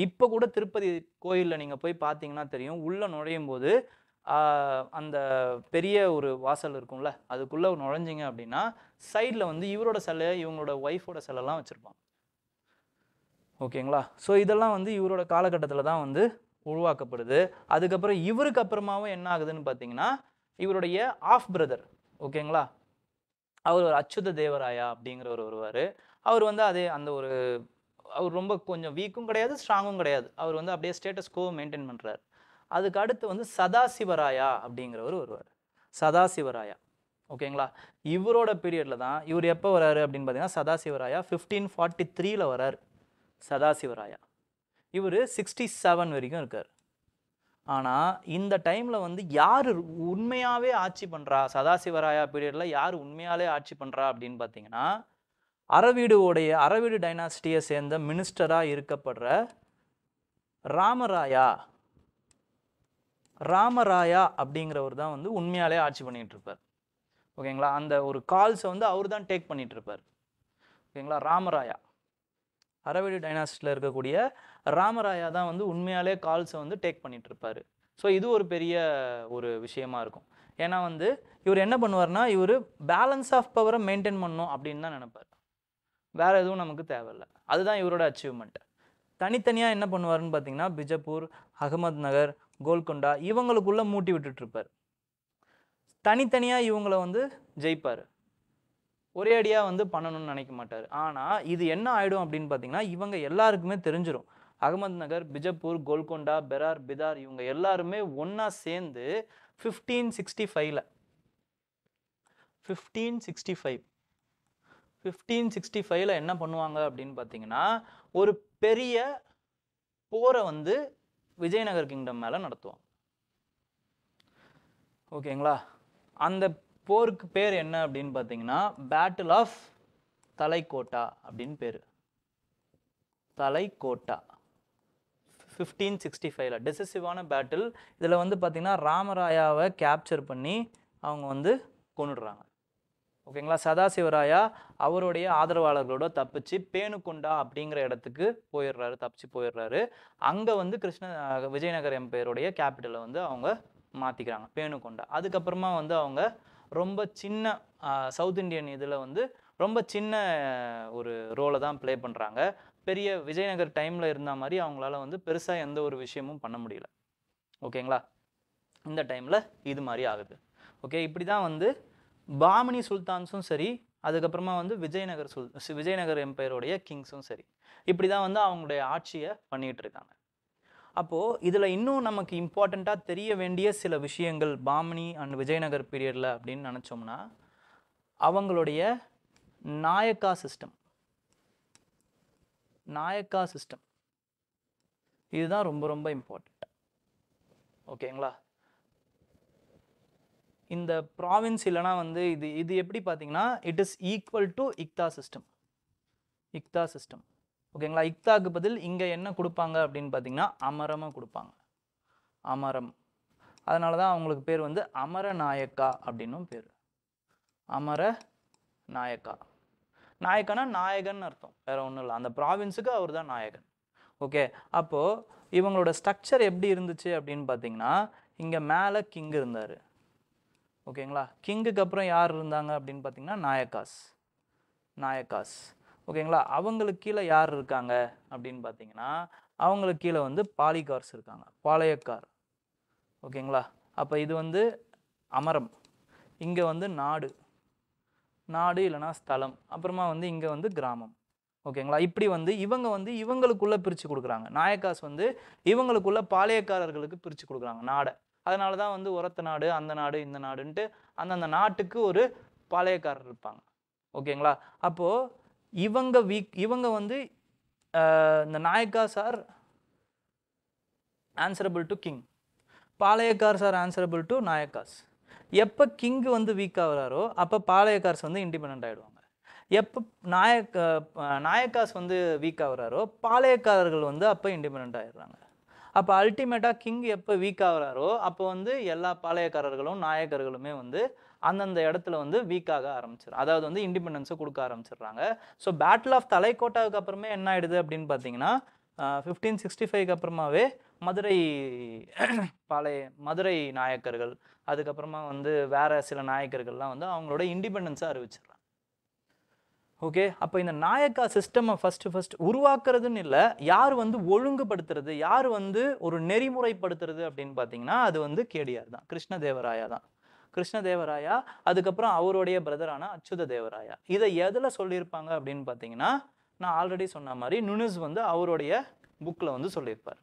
இப்போ கூட திருப்பதி கோயிலில் நீங்கள் போய் பார்த்தீங்கன்னா தெரியும், உள்ளே நுழையும் போது அந்த பெரிய ஒரு வாசல் இருக்கும்ல, அதுக்குள்ளே நுழைஞ்சிங்க அப்படின்னா சைடில் வந்து இவரோட சிலை, இவங்களோட ஒய்ஃபோட சிலைலாம் வச்சுருப்பாங்க. ஓகேங்களா? ஸோ இதெல்லாம் வந்து இவரோட காலகட்டத்தில் தான் வந்து உருவாக்கப்படுது. அதுக்கப்புறம் இவருக்கு அப்புறமாவும் என்ன ஆகுதுன்னு பார்த்தீங்கன்னா இவருடைய ஆஃப் பிரதர், ஓகேங்களா, அவர் ஒரு அச்சுத தேவராயா அப்படிங்கிறவர் வருவார். அவர் வந்து அவர் ரொம்ப கொஞ்சம் வீக்கும் கிடையாது, ஸ்ட்ராங்கும் கிடையாது. அவர் வந்து அப்படியே ஸ்டேட்டஸ் கோ மெயின்டைன் பண்ணுறாரு. அதுக்கு அடுத்து வந்து சதாசிவராயா அப்படிங்கிறவர் வருவார். சதாசிவராயா. ஓகேங்களா? இவரோட பீரியடில் தான் இவர் எப்போ வராரு அப்படின்னு பார்த்தீங்கன்னா சதாசிவராயா 1543 வராரு. சதாசிவராயா இவர் 67 வரைக்கும் இருக்கார். ஆனால் இந்த டைமில் வந்து யார் உண்மையாகவே ஆட்சி பண்ணுறா, சதாசிவராயா பீரியடில் யார் உண்மையாலே ஆட்சி பண்ணுறா அப்படின்னு பார்த்தீங்கன்னா அரவீடு டைனாஸ்டியை சேர்ந்த மினிஸ்டராக இருக்கப்படுற ராமராயா அப்படிங்கிறவர் தான் வந்து உண்மையாலே ஆட்சி பண்ணிகிட்டு இருப்பார். ஓகேங்களா? அந்த ஒரு கால்ஸை வந்து அவர் தான் டேக் பண்ணிட்டு இருப்பார். ஓகேங்களா? ராமராயா, அரவீடு டைனாஸ்டியில் இருக்கக்கூடிய ராமராயா தான் வந்து உண்மையாலே கால்ஸை வந்து டேக் பண்ணிட்டு இருப்பார். ஸோ இது ஒரு பெரிய ஒரு விஷயமா இருக்கும். ஏன்னா வந்து இவர் என்ன பண்ணுவார்னா இவர் பேலன்ஸ் ஆஃப் பவரை மெயின்டைன் பண்ணணும் அப்படின்னு தான் நினைப்பார். வேற எதுவும் நமக்கு தேவையில்லை. அதுதான் இவரோட அச்சீவ்மெண்ட். தனித்தனியாக என்ன பண்ணுவாருன்னு பார்த்தீங்கன்னா பிஜப்பூர், அகமது நகர், கோல்கொண்டா இவங்களுக்குள்ள மூட்டி விட்டுட்டு இருப்பார். தனித்தனியாக இவங்களை வந்து ஜெயிப்பார். ஒரே அடியாக வந்து பண்ணணும்னு நினைக்க மாட்டார். ஆனால் இது என்ன ஆகிடும் அப்படின்னு பார்த்தீங்கன்னா இவங்க எல்லாருக்குமே தெரிஞ்சிடும். அகமது நகர், பிஜப்பூர், கோல்கொண்டா, பெரார், பிதார் இவங்க எல்லாருமே ஒன்றா சேர்ந்து 1565 என்ன பண்ணுவாங்க அப்படின்னு பார்த்தீங்கன்னா ஒரு பெரிய போரை வந்து விஜயநகர் கிங்டம் மேலே நடத்துவாங்க. ஓகேங்களா? அந்த போருக்கு பேர் என்ன அப்படின்னு பார்த்தீங்கன்னா பேட்டில் ஆஃப் தலைக்கோட்டா அப்படின்னு பேர். தலைக்கோட்டா 1565 டிசிசிவான பேட்டில். இதில் வந்து பார்த்தீங்கன்னா ராமராயாவை கேப்சர் பண்ணி அவங்க வந்து கொன்னுடுறாங்க. ஓகேங்களா? சதாசிவராயா அவருடைய ஆதரவாளர்களோட தப்பிச்சு பேணுகொண்டா அப்படிங்கிற இடத்துக்கு தப்பிச்சு போயிடுறாரு. அங்கே வந்து விஜயநகர் எம்பையருடைய கேபிட்டலை வந்து அவங்க மாற்றிக்கிறாங்க, பேணுகொண்டா. அதுக்கப்புறமா வந்து அவங்க ரொம்ப சின்ன சவுத் இண்டியன் இதில் வந்து ரொம்ப சின்ன ஒரு ரோலை தான் ப்ளே பண்ணுறாங்க. பெரிய விஜயநகர் டைமில் இருந்த மாதிரி அவங்களால வந்து பெருசாக எந்த ஒரு விஷயமும் பண்ண முடியல. ஓகேங்களா? இந்த டைமில் இது மாதிரி ஆகுது. ஓகே, இப்படி தான் வந்து பாமினி சுல்தான்ஸும் சரி, அதுக்கப்புறமா வந்து விஜயநகர் எம்பையருடைய கிங்ஸும் சரி, இப்படி தான் வந்து அவங்களுடைய ஆட்சியை பண்ணிகிட்டு இருக்காங்க. அப்போது இதில் இன்னும் நமக்கு இம்பார்ட்டண்ட்டாக தெரிய வேண்டிய சில விஷயங்கள் பாமனி அண்ட் விஜயநகர் பீரியடில் அப்படின்னு நினச்சோம்னா, அவங்களுடைய நாயக்கா சிஸ்டம் இதுதான் ரொம்ப ரொம்ப இம்பார்ட்டண்ட். ஓகேங்களா? இந்த ப்ராவின்ஸ் இல்லைனா வந்து இது எப்படி பார்த்தீங்கன்னா, it is equal to இக்தா system. ஓகேங்களா? இக்தாக்கு பதில் இங்கே என்ன கொடுப்பாங்க அப்படின்னு பார்த்தீங்கன்னா அமரமாக கொடுப்பாங்க. அமரம். அதனால தான் அவங்களுக்கு பேர் வந்து அமரநாயக்கா அப்படின்னும் பேர். அமர நாயக்கா. நாயக்கனா நாயகன் அர்த்தம், வேற ஒன்றும் இல்லை. அந்த ப்ராவின்ஸுக்கு அவர் தான் நாயகன். ஓகே, அப்போது இவங்களோட ஸ்ட்ரக்சர் எப்படி இருந்துச்சு அப்படின்னு பார்த்தீங்கன்னா, இங்கே மேலே கிங் இருந்தார். ஓகேங்களா? கிங்குக்கு அப்புறம் யார் இருந்தாங்க அப்படின்னு பார்த்தீங்கன்னா நாயக்காஸ். ஓகேங்களா? அவங்களுக்கு கீழே யார் இருக்காங்க அப்படின்னு பார்த்தீங்கன்னா, அவங்களுக்கு கீழே வந்து பாலிகார்ஸ் இருக்காங்க, பாளையக்கார். ஓகேங்களா? அப்போ இது வந்து அமரம், இங்கே வந்து நாடு இல்லைனா ஸ்தலம், அப்புறமா வந்து இங்கே வந்து கிராமம். ஓகேங்களா? இப்படி வந்து இவங்களுக்குள்ளே பிரித்து கொடுக்குறாங்க. நாயக்காஸ் வந்து இவங்களுக்குள்ள பாளையக்காரர்களுக்கு பிரித்து கொடுக்குறாங்க நாடை. அதனால தான் வந்து உரத்த நாடு, அந்த நாடு, இந்த நாடுன்ட்டு அந்தந்த நாட்டுக்கு ஒரு பாளையக்காரர் இருப்பாங்க. ஓகேங்களா? அப்போது இவங்க வந்து இந்த Nayakas are answerable to king, Palayakkars are answerable to Nayakas. எப்போ கிங் வந்து வீக் ஆகுறாரோ அப்போ பாளையக்கார்ஸ் வந்து இண்டிபெண்ட் ஆகிடுவாங்க. எப்போ நாயக்காஸ் வந்து வீக் ஆகுறாரோ பாளையக்காரர்கள் வந்து அப்போ இண்டிபெண்ட் ஆகிடுறாங்க. அப்போ அல்டிமேட்டாக கிங் எப்போ வீக் ஆகுறாரோ அப்போ வந்து எல்லா பாளையக்காரர்களும் நாயக்கர்களுமே வந்து அந்தந்த இடத்துல வந்து வீக்காக ஆரம்பிச்சிடும், அதாவது வந்து இண்டிபெண்டன்ஸை கொடுக்க ஆரம்பிச்சிடுறாங்க. ஸோ பேட்டில் ஆஃப் தலைக்கோட்டாவுக்கு அப்புறமே என்ன ஆகிடுது அப்படின்னு பார்த்தீங்கன்னா, 1565 அப்புறமாவே மதுரை நாயக்கர்கள், அதுக்கப்புறமா வந்து வேற சில நாயக்கர்கள்லாம் வந்து அவங்களோட இண்டிபெண்டன்ஸை அறிவிச்சிடுறாங்க. ஓகே, அப்போ இந்த நாயக்கா சிஸ்டம் ஃபர்ஸ்ட் உருவாக்குறதுன்னு இல்லை, யார் வந்து ஒழுங்குபடுத்துறது, யார் வந்து ஒரு நெறிமுறைப்படுத்துறது அப்படின்னு பார்த்தீங்கன்னா அது வந்து கேடிஆர் தான், கிருஷ்ணதேவராயா தான். கிருஷ்ணதேவராயா, அதுக்கப்புறம் அவருடைய பிரதரான அச்சுத தேவராயா. இதை எதில் சொல்லியிருப்பாங்க அப்படின்னு பார்த்தீங்கன்னா, நான் ஆல்ரெடி சொன்ன மாதிரி நுனிஸ் வந்து அவருடைய புக்கில் வந்து சொல்லியிருப்பார்.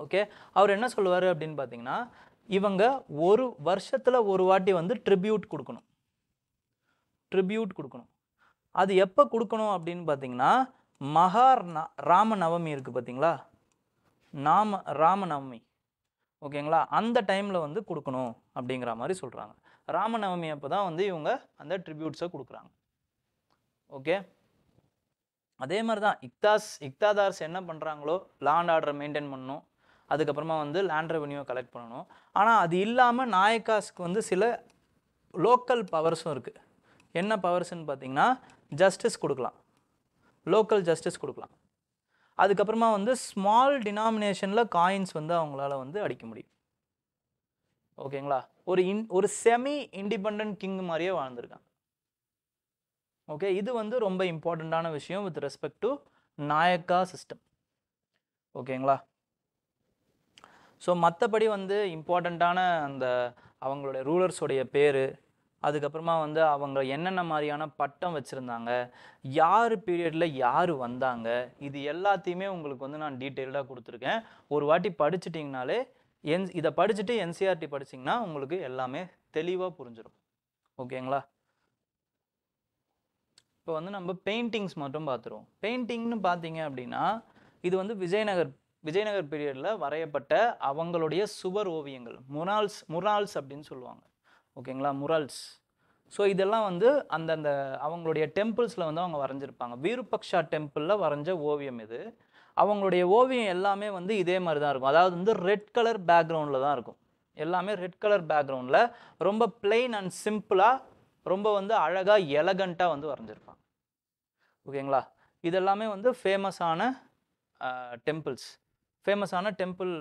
ஓகே, அவர் என்ன சொல்லுவார் அப்படின்னு பார்த்தீங்கன்னா, இவங்க ஒரு வருஷத்தில் ஒரு வாட்டி வந்து ட்ரிபியூட் கொடுக்கணும். அது எப்போ கொடுக்கணும் அப்படின்னு பார்த்தீங்கன்னா, ராமநவமி இருக்குது பார்த்தீங்களா, ராமநவமி. ஓகேங்களா? அந்த டைமில் வந்து கொடுக்கணும் அப்படிங்கிற மாதிரி சொல்கிறாங்க. ராமநவமி அப்போ தான் வந்து இவங்க அந்த ட்ரிபியூட்ஸை கொடுக்குறாங்க. ஓகே, அதே மாதிரி தான் இக்தாதார்ஸ் என்ன பண்ணுறாங்களோ லேண்ட் ஆர்டரை மெயின்டைன் பண்ணணும், அதுக்கப்புறமா வந்து லேண்ட் ரெவன்யூவை கலெக்ட் பண்ணணும். ஆனால் அது இல்லாமல் நாயக்காஸ்க்கு வந்து சில லோக்கல் பவர்ஸும் இருக்குது. என்ன பவர்ஸ்ன்னு பார்த்தீங்கன்னா, ஜஸ்டிஸ் கொடுக்கலாம், லோக்கல் ஜஸ்டிஸ் கொடுக்கலாம். அதுக்கப்புறமா வந்து ஸ்மால் டினாமினேஷனில் காயின்ஸ் வந்து அவங்களால வந்து அடிக்க முடியும். ஓகேங்களா? ஒரு செமி இண்டிபெண்ட் கிங் மாதிரியே வாழ்ந்துருக்காங்க. ஓகே, இது வந்து ரொம்ப இம்பார்ட்டண்ட்டான விஷயம் with respect to Nayaka system. ஓகேங்களா? ஸோ மற்றபடி வந்து இம்பார்ட்டண்ட்டான அந்த அவங்களுடைய ரூலர்ஸோடைய பேர், அதுக்கப்புறமா வந்து அவங்க என்னென்ன மாதிரியான பட்டம் வச்சுருந்தாங்க, யார் பீரியடில் யார் வந்தாங்க, இது எல்லாத்தையுமே உங்களுக்கு வந்து நான் டீட்டெயில்டாக கொடுத்துருக்கேன். ஒரு வாட்டி படிச்சுட்டிங்கனாலே இதை படிச்சுட்டு என்சிஆர்டி படிச்சிங்கன்னா உங்களுக்கு எல்லாமே தெளிவாக புரிஞ்சிடும். ஓகேங்களா? இப்போ வந்து நம்ம பெயிண்டிங்ஸ் மட்டும் பார்த்துருவோம். பெயிண்டிங்னு பார்த்தீங்க அப்படின்னா இது வந்து விஜயநகர் பீரியடில் வரையப்பட்ட அவங்களுடைய சுவர் ஓவியங்கள், முரால்ஸ் அப்படின்னு சொல்லுவாங்க. ஓகேங்களா? முரால்ஸ். ஸோ இதெல்லாம் வந்து அந்தந்த அவங்களுடைய டெம்பிள்ஸில் வந்து அவங்க வரைஞ்சிருப்பாங்க. விருபக்ஷா டெம்பிளில் வரைஞ்ச ஓவியம் இது. அவங்களுடைய ஓவியம் எல்லாமே வந்து இதே மாதிரி தான் இருக்கும். அதாவது வந்து ரெட் கலர் பேக்ரவுண்டில் தான் இருக்கும். எல்லாமே ரெட் கலர் பேக்ரவுண்டில் ரொம்ப பிளெயின் அண்ட் சிம்பிளாக, ரொம்ப வந்து அழகாக எலகண்ட்டாக வந்து வரைஞ்சிருப்பாங்க. ஓகேங்களா? இதெல்லாமே வந்து ஃபேமஸான டெம்பிள்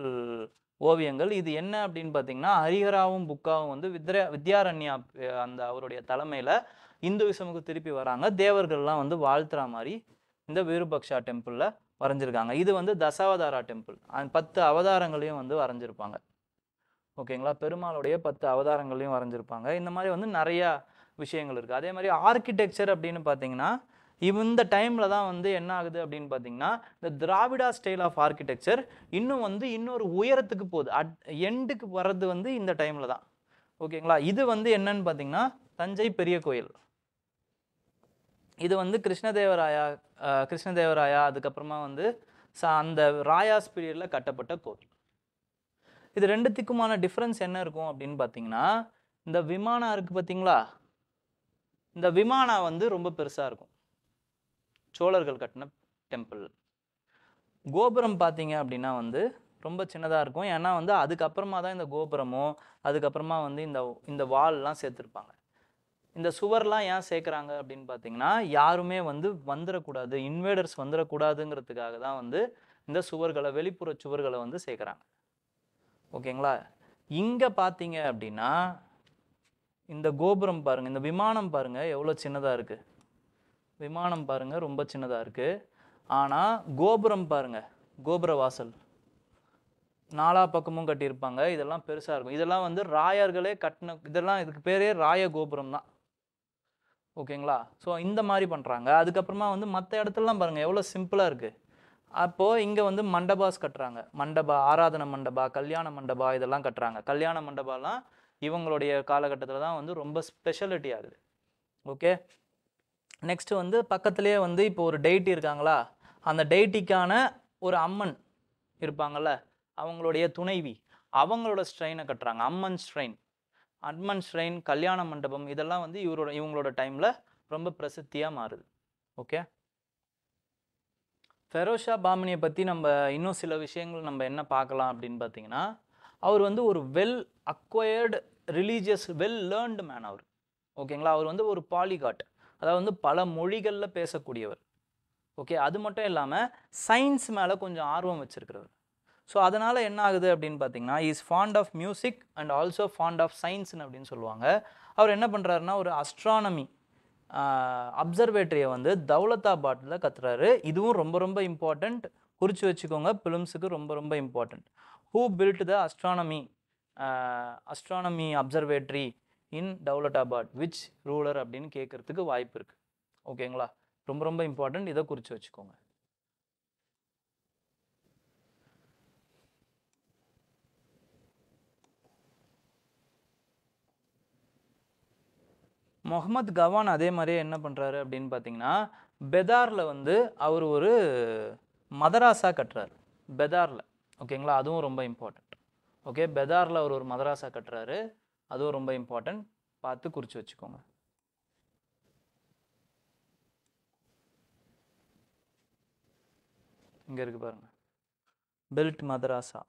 ஓவியங்கள். இது என்ன அப்படின்னு பார்த்தீங்கன்னா, ஹரிஹராவும் புக்காவும் வந்து வித்யாரண்யா அந்த அவருடைய தலைமையில் இந்துவிசமுக்கு திருப்பி வராங்க. தேவர்கள்லாம் வந்து வாழ்த்துற மாதிரி இந்த விருபக்ஷா டெம்பிளில் வரைஞ்சிருக்காங்க. இது வந்து தசாவதாரா டெம்பிள், 10 அவதாரங்களையும் வந்து வரைஞ்சிருப்பாங்க. ஓகேங்களா? பெருமாளுடைய 10 அவதாரங்களையும் வரைஞ்சிருப்பாங்க. இந்த மாதிரி வந்து நிறையா விஷயங்கள் இருக்குது. அதே மாதிரி ஆர்கிடெக்சர் அப்படின்னு பார்த்தீங்கன்னா, இந்த டைமில் தான் வந்து என்ன ஆகுது அப்படின்னு பார்த்தீங்கன்னா இந்த திராவிடா ஸ்டைல் ஆஃப் ஆர்கிடெக்சர் இன்னும் வந்து இன்னொரு உயரத்துக்கு போகுது. எண்டுக்கு வர்றது வந்து இந்த டைமில் தான். ஓகேங்களா? இது வந்து என்னன்னு பார்த்தீங்கன்னா தஞ்சை பெரிய கோயில். இது வந்து கிருஷ்ணதேவராயா அதுக்கப்புறமா வந்து அந்த ராயாஸ் பீரியடில் கட்டப்பட்ட கோவில். இது ரெண்டுத்துக்குமான டிஃப்ரென்ஸ் என்ன இருக்கும் அப்படின்னு பார்த்தீங்கன்னா, இந்த விமானா இருக்குது பார்த்தீங்களா, இந்த விமானா வந்து ரொம்ப பெருசாக இருக்கும், சோழர்கள் கட்டின டெம்பிள். கோபுரம் பார்த்தீங்க அப்படின்னா வந்து ரொம்ப சின்னதாக இருக்கும். ஏன்னா வந்து அதுக்கப்புறமா தான் இந்த கோபுரமோ அதுக்கப்புறமா வந்து இந்த வால்லாம் சேர்த்துருப்பாங்க. இந்த சுவர்லாம் ஏன் சேர்க்குறாங்க அப்படின்னு பார்த்தீங்கன்னா, யாருமே வந்து வந்துடக்கூடாது, இன்வேடர்ஸ் வந்துடக்கூடாதுங்கிறதுக்காக தான் வந்து இந்த சுவர்களை, வெளிப்புற சுவர்களை வந்து சேர்க்குறாங்க. ஓகேங்களா? இங்கே பார்த்தீங்க அப்படின்னா இந்த கோபுரம் பாருங்கள், இந்த விமானம் பாருங்கள் எவ்வளோ சின்னதாக இருக்குது. விமானம் பாருங்கள் ரொம்ப சின்னதாக இருக்குது. ஆனால் கோபுரம் பாருங்கள், கோபுர வாசல் நாலா பக்கமும் கட்டியிருப்பாங்க. இதெல்லாம் பெருசாக இருக்கும். இதெல்லாம் வந்து ராயர்களே கட்டின, இதெல்லாம் இதுக்கு பேரே ராய கோபுரம் தான். ஓகேங்களா? ஸோ இந்த மாதிரி பண்ணுறாங்க. அதுக்கப்புறமா வந்து மற்ற இடத்துலலாம் பாருங்கள் எவ்வளோ சிம்பிளாக இருக்குது. அப்போது இங்கே வந்து மண்டபாஸ் கட்டுறாங்க. ஆராதனை மண்டபா, கல்யாண மண்டபா இதெல்லாம் கட்டுறாங்க. கல்யாண மண்டபாலாம் இவங்களுடைய காலகட்டத்தில் தான் வந்து ரொம்ப ஸ்பெஷாலிட்டி ஆகுது. ஓகே, நெக்ஸ்ட்டு வந்து பக்கத்துலேயே வந்து இப்போ ஒரு டெய்ட்டி இருக்காங்களா, அந்த டெய்ட்டிக்கான ஒரு அம்மன் இருப்பாங்கள்ல, அவங்களுடைய துணைவி, அவங்களோட ஸ்ட்ரெயினை கட்டுறாங்க. அம்மன் ஸ்ட்ரெயின், கல்யாண மண்டபம் இதெல்லாம் வந்து இவங்களோட டைமில் ரொம்ப பிரசித்தியாக மாறுது. ஓகே, ஃபெரோஸ் ஷா பாமினியை பற்றி நம்ம இன்னும் சில விஷயங்கள் நம்ம என்ன பார்க்கலாம் அப்படின்னு பார்த்தீங்கன்னா, அவர் வந்து ஒரு well acquired religious well learned man அவர். ஓகேங்களா? அவர் வந்து ஒரு பாலிகாட், அதாவது வந்து பல மொழிகளில் பேசக்கூடியவர். ஓகே, அது மட்டும் இல்லாமல் சயின்ஸ் மேலே கொஞ்சம் ஆர்வம் வச்சுருக்கிறவர். ஸோ அதனால் என்ன ஆகுது அப்படின்னு பார்த்தீங்கன்னா, is fond of music and also fond of சயின்ஸ்னு அப்படின்னு சொல்லுவாங்க. அவர் என்ன பண்ணுறாருன்னா, ஒரு அஸ்ட்ரானமி அப்சர்வேட்டரியை வந்து தௌலதாபாத்தில் கத்துறாரு. இதுவும் ரொம்ப ரொம்ப இம்பார்ட்டண்ட், குறித்து வச்சுக்கோங்க, பிலிம்ஸுக்கு ரொம்ப ரொம்ப important. Who built the astronomy observatory in Daulatabad, which ruler அப்படின்னு கேட்குறதுக்கு வாய்ப்பு இருக்குது. ஓகேங்களா? ரொம்ப ரொம்ப இம்பார்ட்டண்ட், இதை குறித்து வச்சுக்கோங்க. முகமது கவான் அதே மாதிரியே என்ன பண்ணுறாரு அப்படின்னு பார்த்தீங்கன்னா, பெதாரில் வந்து அவர் ஒரு மதராசா கட்டுறாரு. பெதாரில், ஓகேங்களா? அதுவும் ரொம்ப இம்பார்ட்டண்ட். ஓகே, பெதாரில் அவர் ஒரு மதராசா கட்டுறாரு, அதுவும் ரொம்ப இம்பார்ட்டண்ட், பார்த்து குறித்து வச்சுக்கோங்க. இங்கே இருக்கு பாருங்க, பில்ட் மதராசா.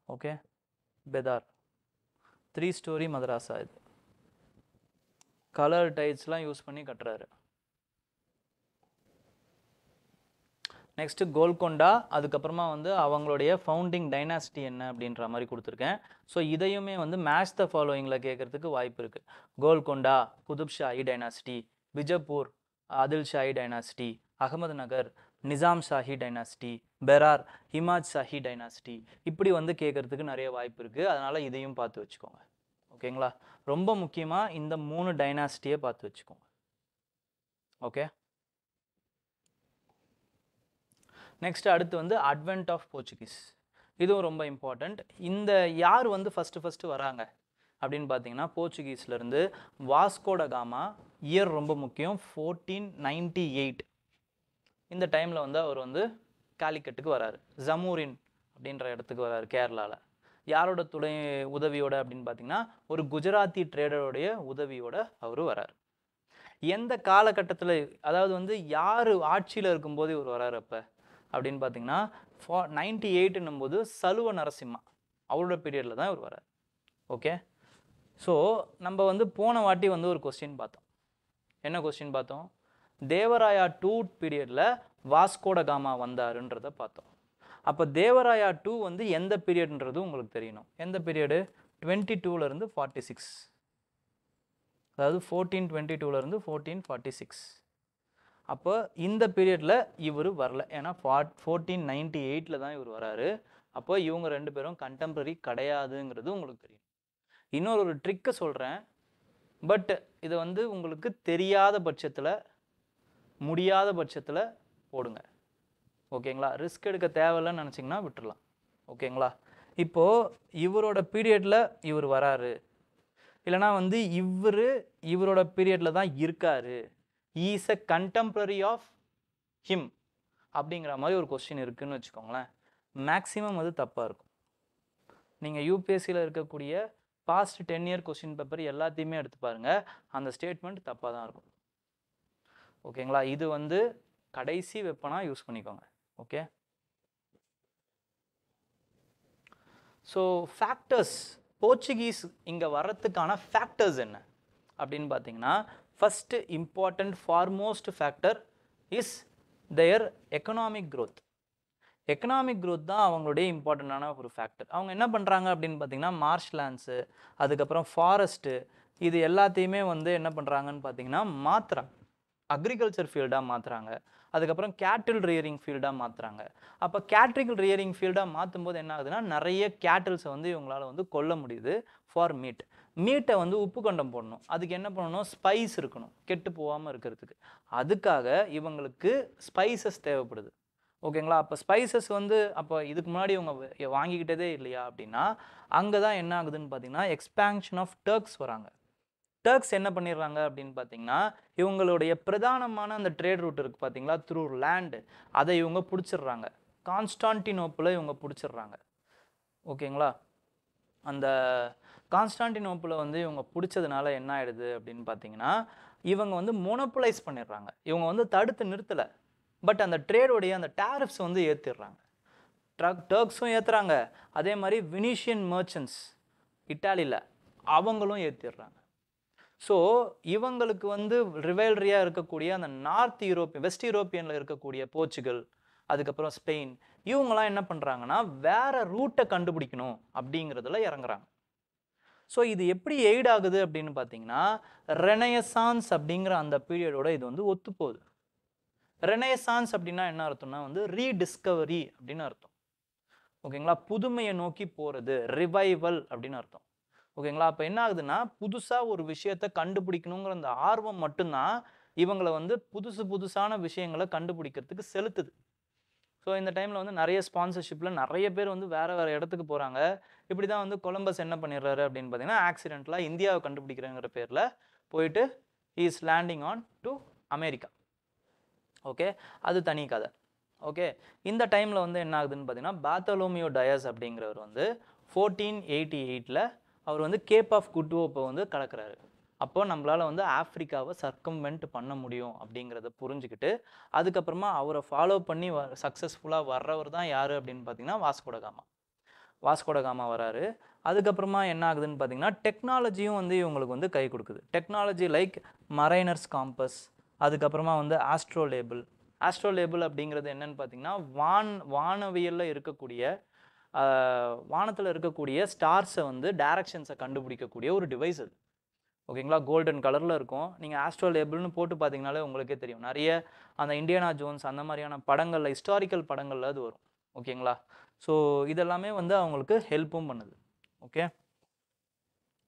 ஓகே, பெதார் 3 ஸ்டோரி மதராசா. இது கலர் டைல்ஸ்லாம் யூஸ் பண்ணி கட்டுறாரு. நெக்ஸ்ட்டு கோல்கொண்டா, அதுக்கப்புறமா வந்து அவங்களுடைய ஃபவுண்டிங் டைனாசிட்டி என்ன அப்படின்ற மாதிரி கொடுத்துருக்கேன். ஸோ இதையுமே வந்து மேட்ச் த ஃபாலோயிங்கில் கேட்குறதுக்கு வாய்ப்பு இருக்குது. கோல்கொண்டா குதுப் ஷாஹி டைனாசிட்டி, பிஜப்பூர் ஆதில் ஷாஹி டைனாசிட்டி, அகமது நகர் நிசாம் ஷாஹி டைனாசிட்டி, பெரார் ஹிமாத் ஷாஹி டைனாசிட்டி, இப்படி வந்து கேட்குறதுக்கு நிறைய வாய்ப்பு இருக்குது. அதனால் இதையும் பார்த்து வச்சுக்கோங்க. ஓகேங்களா? ரொம்ப முக்கியமாக இந்த 3 டைனாசிட்டியை பார்த்து வச்சுக்கோங்க. ஓகே, நெக்ஸ்ட் அடுத்து வந்து அட்வென்ட் ஆஃப் போர்ச்சுகீஸ். இதுவும் ரொம்ப இம்பார்ட்டண்ட். இந்த யார் வந்து ஃபஸ்ட்டு வராங்க அப்படின்னு பார்த்தீங்கன்னா, போர்ச்சுகீஸ்லேருந்து வாஸ்கோட காமா. இயர் ரொம்ப முக்கியம், 1498. இந்த டைமில் வந்து அவர் வந்து காலிக்கட்டுக்கு வராரு, ஜமூரின் அப்படின்ற இடத்துக்கு வராரு கேரளாவில். யாரோட உதவியோட அப்படின்னு பார்த்தீங்கன்னா, ஒரு குஜராத்தி ட்ரேடருடைய உதவியோட அவர் வராரு. எந்த காலகட்டத்தில், அதாவது வந்து யார் ஆட்சியில் இருக்கும்போது இவர் வராரு அப்போ அப்படின்னு பார்த்தீங்கன்னா, 98 போது சலுவ நரசிம்மா அவரோட பீரியடில் தான் இவர் வரார். ஓகே, ஸோ நம்ம வந்து போன வாட்டி வந்து ஒரு கொஸ்டின் பார்த்தோம். என்ன கொஸ்டின் பார்த்தோம்? தேவராயா 2 பீரியடில் வாஸ்கோட காமா வந்தாருன்றதை பார்த்தோம். அப்போ தேவராயா 2 வந்து எந்த பீரியட்ன்றது உங்களுக்கு தெரியணும். எந்த பீரியடு? 22லேருந்து 46, அதாவது 1422லேருந்து 1446. அப்போ இந்த பீரியடில் இவர் வரல, ஏன்னா 1498 தான் இவர் வராரு. அப்போ இவங்க 2 பேரும் கண்டெம்பரரி கிடையாதுங்கிறது உங்களுக்கு தெரியும். இன்னொரு ட்ரிக்கை சொல்கிறேன், பட் இதை வந்து உங்களுக்கு தெரியாத பட்சத்தில் முடியாத பட்சத்தில் போடுங்க. ஓகேங்களா? ரிஸ்க் எடுக்க தேவையில்லைன்னு நினச்சிங்கன்னா விட்டுடலாம். ஓகேங்களா? இப்போது இவரோட பீரியடில் இவர் வராரு, இல்லைனா வந்து இவரோட பீரியடில் தான் இருக்காரு, is a contemporary of him அப்படிங்கிற மாதிரி ஒரு கொஸ்டின் இருக்குதுன்னு வச்சுக்கோங்களேன். மேக்ஸிமம் அது தப்பாக இருக்கும். நீங்கள் யூபிஎஸ்சியில் இருக்கக்கூடிய பாஸ்ட் 10 இயர் கொஸ்டின் பேப்பர் எல்லாத்தையுமே எடுத்து பாருங்கள், அந்த ஸ்டேட்மெண்ட் தப்பாக தான் இருக்கும். ஓகேங்களா? இது வந்து கடைசி வெப்பனாக யூஸ் பண்ணிக்கோங்க. ஓகே. ஸோ ஃபேக்டர்ஸ், போர்ச்சுகீஸ் இங்கே வர்றதுக்கான ஃபேக்டர்ஸ் என்ன அப்படின்னு பார்த்தீங்கன்னா, first important foremost factor is their economic growth. Economic growth தான் அவங்களுடைய இம்பார்ட்டண்ட்டான ஒரு ஃபேக்டர். அவங்க என்ன பண்ணுறாங்க அப்படின்னு பார்த்தீங்கன்னா, மார்ஷ்லேண்ட்ஸு, அதுக்கப்புறம் ஃபாரஸ்ட்டு, இது எல்லாத்தையுமே வந்து என்ன பண்ணுறாங்கன்னு பார்த்தீங்கன்னா மாற்றுறாங்க, அக்ரிகல்ச்சர் ஃபீல்டாக மாற்றுறாங்க. அதுக்கப்புறம் கேட்டில் ரியரிங் ஃபீல்டாக மாற்றுறாங்க. அப்போ கேட்டில் ரியரிங் ஃபீல்டாக மாற்றும் போது என்ன ஆகுதுன்னா, நிறைய கேட்டில்ஸை வந்து இவங்களால் வந்து கொல்ல முடியுது ஃபார் மீட். மீட்டை வந்து உப்பு கண்டம் போடணும், அதுக்கு என்ன பண்ணணும், ஸ்பைஸ் இருக்கணும் கெட்டு போகாமல் இருக்கிறதுக்கு. அதுக்காக இவங்களுக்கு ஸ்பைசஸ் தேவைப்படுது. ஓகேங்களா? அப்போ ஸ்பைசஸ் வந்து அப்போ இதுக்கு முன்னாடி இவங்க வாங்கிக்கிட்டதே இல்லையா அப்படின்னா, அங்கே தான் என்ன ஆகுதுன்னு பார்த்தீங்கன்னா எக்ஸ்பேன்ஷன் ஆஃப் டர்க்ஸ் வராங்க. டர்க்ஸ் என்ன பண்ணிடுறாங்க அப்படின்னு பார்த்தீங்கன்னா, இவங்களுடைய பிரதானமான அந்த ட்ரேட் ரூட் இருக்குது பார்த்தீங்களா, த்ரூ லேண்டு, அதை இவங்க பிடிச்சிடுறாங்க. கான்ஸ்டான்டினோப்பிளை இவங்க பிடிச்சிடுறாங்க. ஓகேங்களா? அந்த கான்ஸ்டான்டினோப்பிளை வந்து இவங்க பிடிச்சதுனால என்ன ஆகிடுது அப்படின்னு பார்த்தீங்கன்னா, இவங்க வந்து மோனோபோலைஸ் பண்ணிடுறாங்க. இவங்க வந்து தடுத்து நிறுத்தலை, பட் அந்த ட்ரேடோடைய அந்த டேரிஃப்ஸ் வந்து ஏற்றிடுறாங்க. டர்க்ஸும் ஏற்றுறாங்க, அதே மாதிரி வினிஷியன் மர்ச்சன்ட்ஸ் இட்டாலியில் அவங்களும் ஏற்றிடுறாங்க. ஸோ இவங்களுக்கு வந்து ரிவைல்ரியாக இருக்கக்கூடிய அந்த நார்த் யூரோப்பியன், வெஸ்ட் யூரோப்பியனில் இருக்கக்கூடிய போர்ச்சுகல், அதுக்கப்புறம் ஸ்பெயின், இவங்களாம் என்ன பண்ணுறாங்கன்னா வேற ரூட்டை கண்டுபிடிக்கணும் அப்படிங்கிறதுல இறங்குறாங்க. ஸோ இது எப்படி எய்ட் ஆகுது அப்படின்னு பார்த்தீங்கன்னா, ரெனயசான்ஸ் அப்படிங்கிற அந்த பீரியடோட இது வந்து ஒத்துப்போகுது. ரெனயசான்ஸ் அப்படின்னா என்ன அர்த்தம்னா வந்து ரீடிஸ்கவரி அப்படின்னு அர்த்தம். ஓகேங்களா? புதுமையை நோக்கி போகிறது, ரிவைவல் அப்படின்னு அர்த்தம். ஓகேங்களா? அப்போ என்ன ஆகுதுன்னா, புதுசாக ஒரு விஷயத்தை கண்டுபிடிக்கணுங்கிற அந்த ஆர்வம் மட்டும்தான் இவங்களை வந்து புதுசான விஷயங்களை கண்டுபிடிக்கிறதுக்கு செலுத்துது. ஸோ இந்த டைமில் வந்து நிறைய ஸ்பான்சர்ஷிப்பில் நிறைய பேர் வந்து வேறு இடத்துக்கு போகிறாங்க. இப்படி தான் வந்து கொலம்பஸ் என்ன பண்ணிடுறாரு அப்படின்னு பார்த்தீங்கன்னா, ஆக்சிடென்ட்லாம் இந்தியாவை கண்டுபிடிக்கிறங்கிற பேரில் போயிட்டு is landing on to America. Okay, அது தனி கதை. ஓகே, இந்த டைமில் வந்து என்ன ஆகுதுன்னு பார்த்தீங்கன்னா, பாத்தலோமியோ டயஸ் அப்படிங்கிறவர் வந்து 1488 அவர் வந்து கேப் ஆஃப் குட் ஹோப்பை வந்து கடக்கிறாரு. அப்போ நம்மளால் வந்து ஆஃப்ரிக்காவை சர்க்கம்வெண்ட் பண்ண முடியும் அப்படிங்கிறத புரிஞ்சுக்கிட்டு, அதுக்கப்புறமா அவரை ஃபாலோ பண்ணி சக்ஸஸ்ஃபுல்லாக வர்றவர் தான் யார் அப்படின்னு பார்த்தீங்கன்னா வாஸ்கோடகாமா வராரு. அதுக்கப்புறமா என்ன ஆகுதுன்னு பார்த்தீங்கன்னா, டெக்னாலஜியும் வந்து இவங்களுக்கு வந்து கை கொடுக்குது. டெக்னாலஜி லைக் மரைனர்ஸ் காம்பஸ், அதுக்கப்புறமா வந்து ஆஸ்ட்ரோலேபிள் அப்படிங்கிறது என்னன்னு பார்த்தீங்கன்னா, வானவியலில் இருக்கக்கூடிய வானத்தில் இருக்கக்கூடிய ஸ்டார்ஸை வந்து டைரக்ஷன்ஸை கண்டுபிடிக்கக்கூடிய ஒரு டிவைஸ் அது. ஓகேங்களா? கோல்டன் கலரில் இருக்கும். நீங்கள் ஆஸ்ட்ரோலேபிள்னு போட்டு பார்த்தீங்கனாலே உங்களுக்கே தெரியும். நிறைய அந்த இண்டியானா ஜோன்ஸ் அந்த மாதிரியான படங்களில், ஹிஸ்டாரிக்கல் படங்களில் அது வரும். ஓகேங்களா? ஸோ இதெல்லாமே வந்து அவங்களுக்கு ஹெல்ப்பும் பண்ணுது. ஓகே,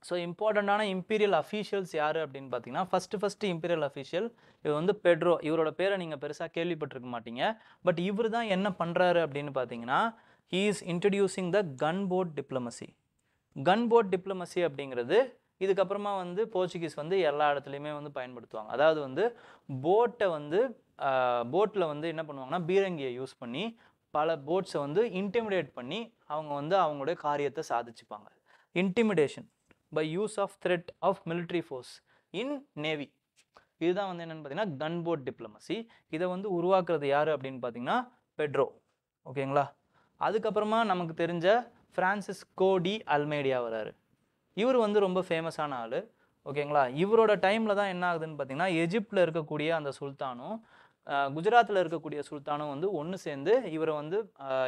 ஸோ இம்பார்ட்டண்ட்டான இம்பீரியல் அஃபீஷியல்ஸ் யார் அப்படின்னு பார்த்தீங்கன்னா, ஃபஸ்ட்டு இம்பீரியல் அஃபீஷியல் இவர் வந்து பெட்ரோ. இவரோட பேரை நீங்கள் பெருசாக கேள்விப்பட்டிருக்க மாட்டீங்க. பட் இவர் தான் என்ன பண்ணுறாரு அப்படின்னு பார்த்தீங்கன்னா, he is introducing the gun boat diplomacy அப்படிங்கிறது இதுக்கப்புறமா வந்து போர்ச்சுகீஸ் வந்து எல்லா இடத்துலையுமே வந்து பயன்படுத்துவாங்க. அதாவது வந்து போட்டில் வந்து என்ன பண்ணுவாங்கன்னா, பீரங்கியை யூஸ் பண்ணி பல போட்ஸை வந்து இன்டிமிடேட் பண்ணி அவங்க வந்து அவங்களுடைய காரியத்தை சாதிச்சுப்பாங்க. Intimidation by use of threat of military force in navy, இதுதான் வந்து என்னென்னு பார்த்தீங்கன்னா கன் போட் டிப்ளமசி. இதை வந்து உருவாக்குறது யார் அப்படின்னு பார்த்தீங்கன்னா பெட்ரோ. ஓகேங்களா? அதுக்கப்புறமா நமக்கு தெரிஞ்ச ஃப்ரான்சிஸ்கோ டி அல்மேடியா வராரு. இவர் வந்து ரொம்ப ஃபேமஸான ஆள். ஓகேங்களா? இவரோட டைமில் தான் என்ன ஆகுதுன்னு பார்த்தீங்கன்னா, எஜிப்டில் இருக்கக்கூடிய அந்த சுல்தானும் குஜராத்தில் இருக்கக்கூடிய சுல்தானும் வந்து ஒன்று சேர்ந்து இவரை வந்து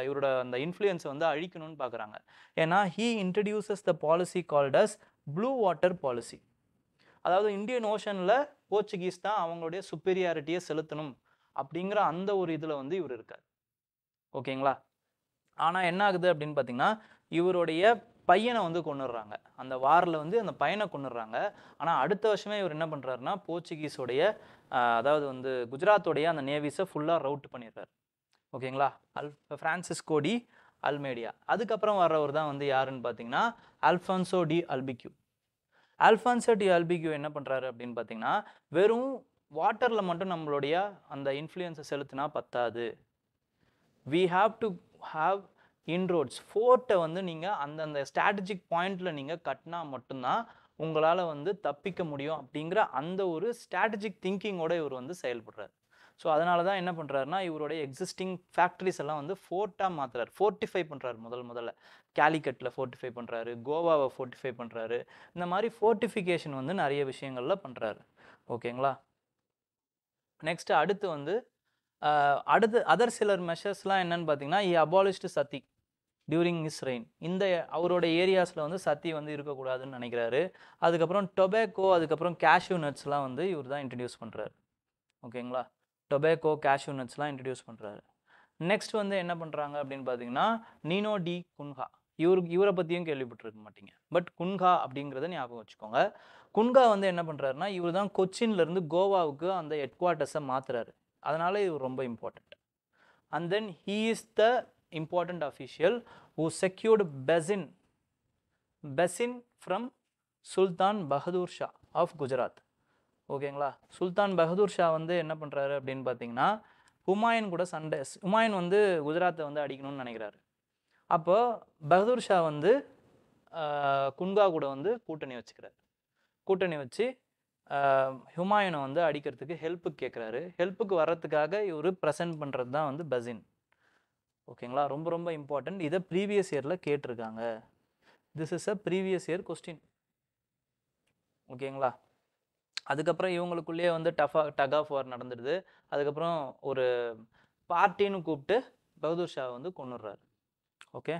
இவரோட அந்த இன்ஃப்ளூயன்ஸை வந்து அழிக்கணும்னு பார்க்குறாங்க. ஏன்னா he introduces the policy called as blue water policy. அதாவது இந்தியன் ஓஷனில் போர்ச்சுகீஸ் தான் அவங்களுடைய சுப்பீரியாரிட்டியை செலுத்தணும் அப்படிங்கிற அந்த ஒரு இதில் வந்து இவர் இருக்கார். ஓகேங்களா? ஆனால் என்ன ஆகுது அப்படின்னு பார்த்தீங்கன்னா, இவருடைய பையனை வந்து கொன்னுடுறாங்க. அந்த வாரில் வந்து அந்த பையனை கொன்னுடுறாங்க. ஆனால் அடுத்த வருஷமே இவர் என்ன பண்ணுறாருன்னா போர்ச்சுகீஸோடைய அதாவது வந்து குஜராத்தோடைய அந்த நேவிஸை ஃபுல்லாக ரவுட் பண்ணிடுறாரு. ஓகேங்களா? Francisco de Almeida. அதுக்கப்புறம் வர்றவர் தான் வந்து யாருன்னு பார்த்தீங்கன்னா Alfonso de Albuquerque. Alfonso de Albuquerque என்ன பண்ணுறாரு அப்படின்னு பார்த்தீங்கன்னா, வெறும் வாட்டரில் மட்டும் நம்மளுடைய அந்த இன்ஃப்ளூயன்ஸை செலுத்தினா பத்தாது. we have to have inroads. ஃபோர்ட்டை வந்து நீங்கள் அந்தந்த ஸ்ட்ராட்டஜிக் பாயிண்டில் நீங்கள் கட்டினா மட்டும்தான் உங்களால் வந்து தப்பிக்க முடியும் அப்படிங்கிற அந்த ஒரு ஸ்ட்ராட்டஜிக் திங்கிங்கோட இவர் வந்து செயல்படுறாரு. ஸோ அதனால தான் என்ன பண்ணுறாருன்னா இவருடைய எக்ஸிஸ்டிங் ஃபேக்ட்ரிஸ் எல்லாம் வந்து ஃபோர்ட்டாக மாற்றுறாரு. ஃபோர்ட்டிஃபை பண்ணுறாரு. முதல்ல கேலிக்கட்டில் ஃபோர்ட்டிஃபை பண்ணுறாரு, கோவாவை ஃபோர்ட்டிஃபை பண்ணுறாரு. இந்த மாதிரி ஃபோர்ட்டிஃபிகேஷன் வந்து நிறைய விஷயங்களில் பண்ணுறாரு. ஓகேங்களா? நெக்ஸ்ட் அடுத்து வந்து அடுத்து அதர் சிலர் மெஷர்ஸ்லாம் என்னன்னு பார்த்தீங்கன்னா அபாலிஷ்டு சத்தி டியூரிங் ஹிஸ் ரெயின். இந்த அவரோட ஏரியாஸில் வந்து சத்தி வந்து இருக்கக்கூடாதுன்னு நினைக்கிறாரு. அதுக்கப்புறம் டொபேக்கோ, அதுக்கப்புறம் கேஷ்யூ நட்ஸ்லாம் வந்து இவர் தான் இன்ட்ரடியூஸ் பண்ணுறாரு. ஓகேங்களா? டொபேக்கோ, கேஷ்யூ நட்ஸ்லாம் இன்ட்ரடியூஸ் பண்ணுறாரு. நெக்ஸ்ட் வந்து என்ன பண்ணுறாங்க அப்படின்னு பார்த்தீங்கன்னா நீனோ டி குன்ஹா. இவரை பற்றியும் கேள்விப்பட்டிருக்க மாட்டீங்க. பட் குன்ஹா அப்படிங்கிறத ஞாபகம் வச்சுக்கோங்க. குன்ஹா வந்து என்ன பண்ணுறாருன்னா இவர் தான் கொச்சின்லேருந்து கோவாவுக்கு அந்த ஹெட் குவார்ட்டர்ஸை மாற்றுறாரு. அதனால இது ரொம்ப important. And then he is the important official who secured Bassein from Sultan Bahadur Shah of Gujarat. ஓகேங்களா? சுல்தான் பகதூர் ஷா வந்து என்ன பண்ணுறாரு அப்படின்னு பார்த்தீங்கன்னா ஹுமாயூன் கூட ஹுமாயூன் வந்து குஜராத்தை வந்து அடிக்கணும்னு நினைக்கிறாரு. அப்போ பகதூர் ஷா வந்து குன்ஹா கூட வந்து கூட்டணி வச்சுக்கிறார். கூட்டணி வச்சு ஹுமாயூனை வந்து அடிக்கிறதுக்கு ஹெல்ப்புக்கு கேட்குறாரு. ஹெல்ப்புக்கு வர்றதுக்காக இவர் ப்ரெசென்ட் பண்ணுறது தான் வந்து பெசின். ஓகேங்களா? ரொம்ப ரொம்ப இம்பார்ட்டன்ட். இதை ப்ரீவியஸ் இயரில் கேட்டிருக்காங்க. This is a previous year question. ஓகேங்களா? அதுக்கப்புறம் இவங்களுக்குள்ளேயே வந்து டக் ஆஃப் வார் நடந்துடுது. அதுக்கப்புறம் ஒரு பார்ட்டின்னு கூப்பிட்டு பகதூர் ஷா வந்து கொன்னுடுறாரு. ஓகே,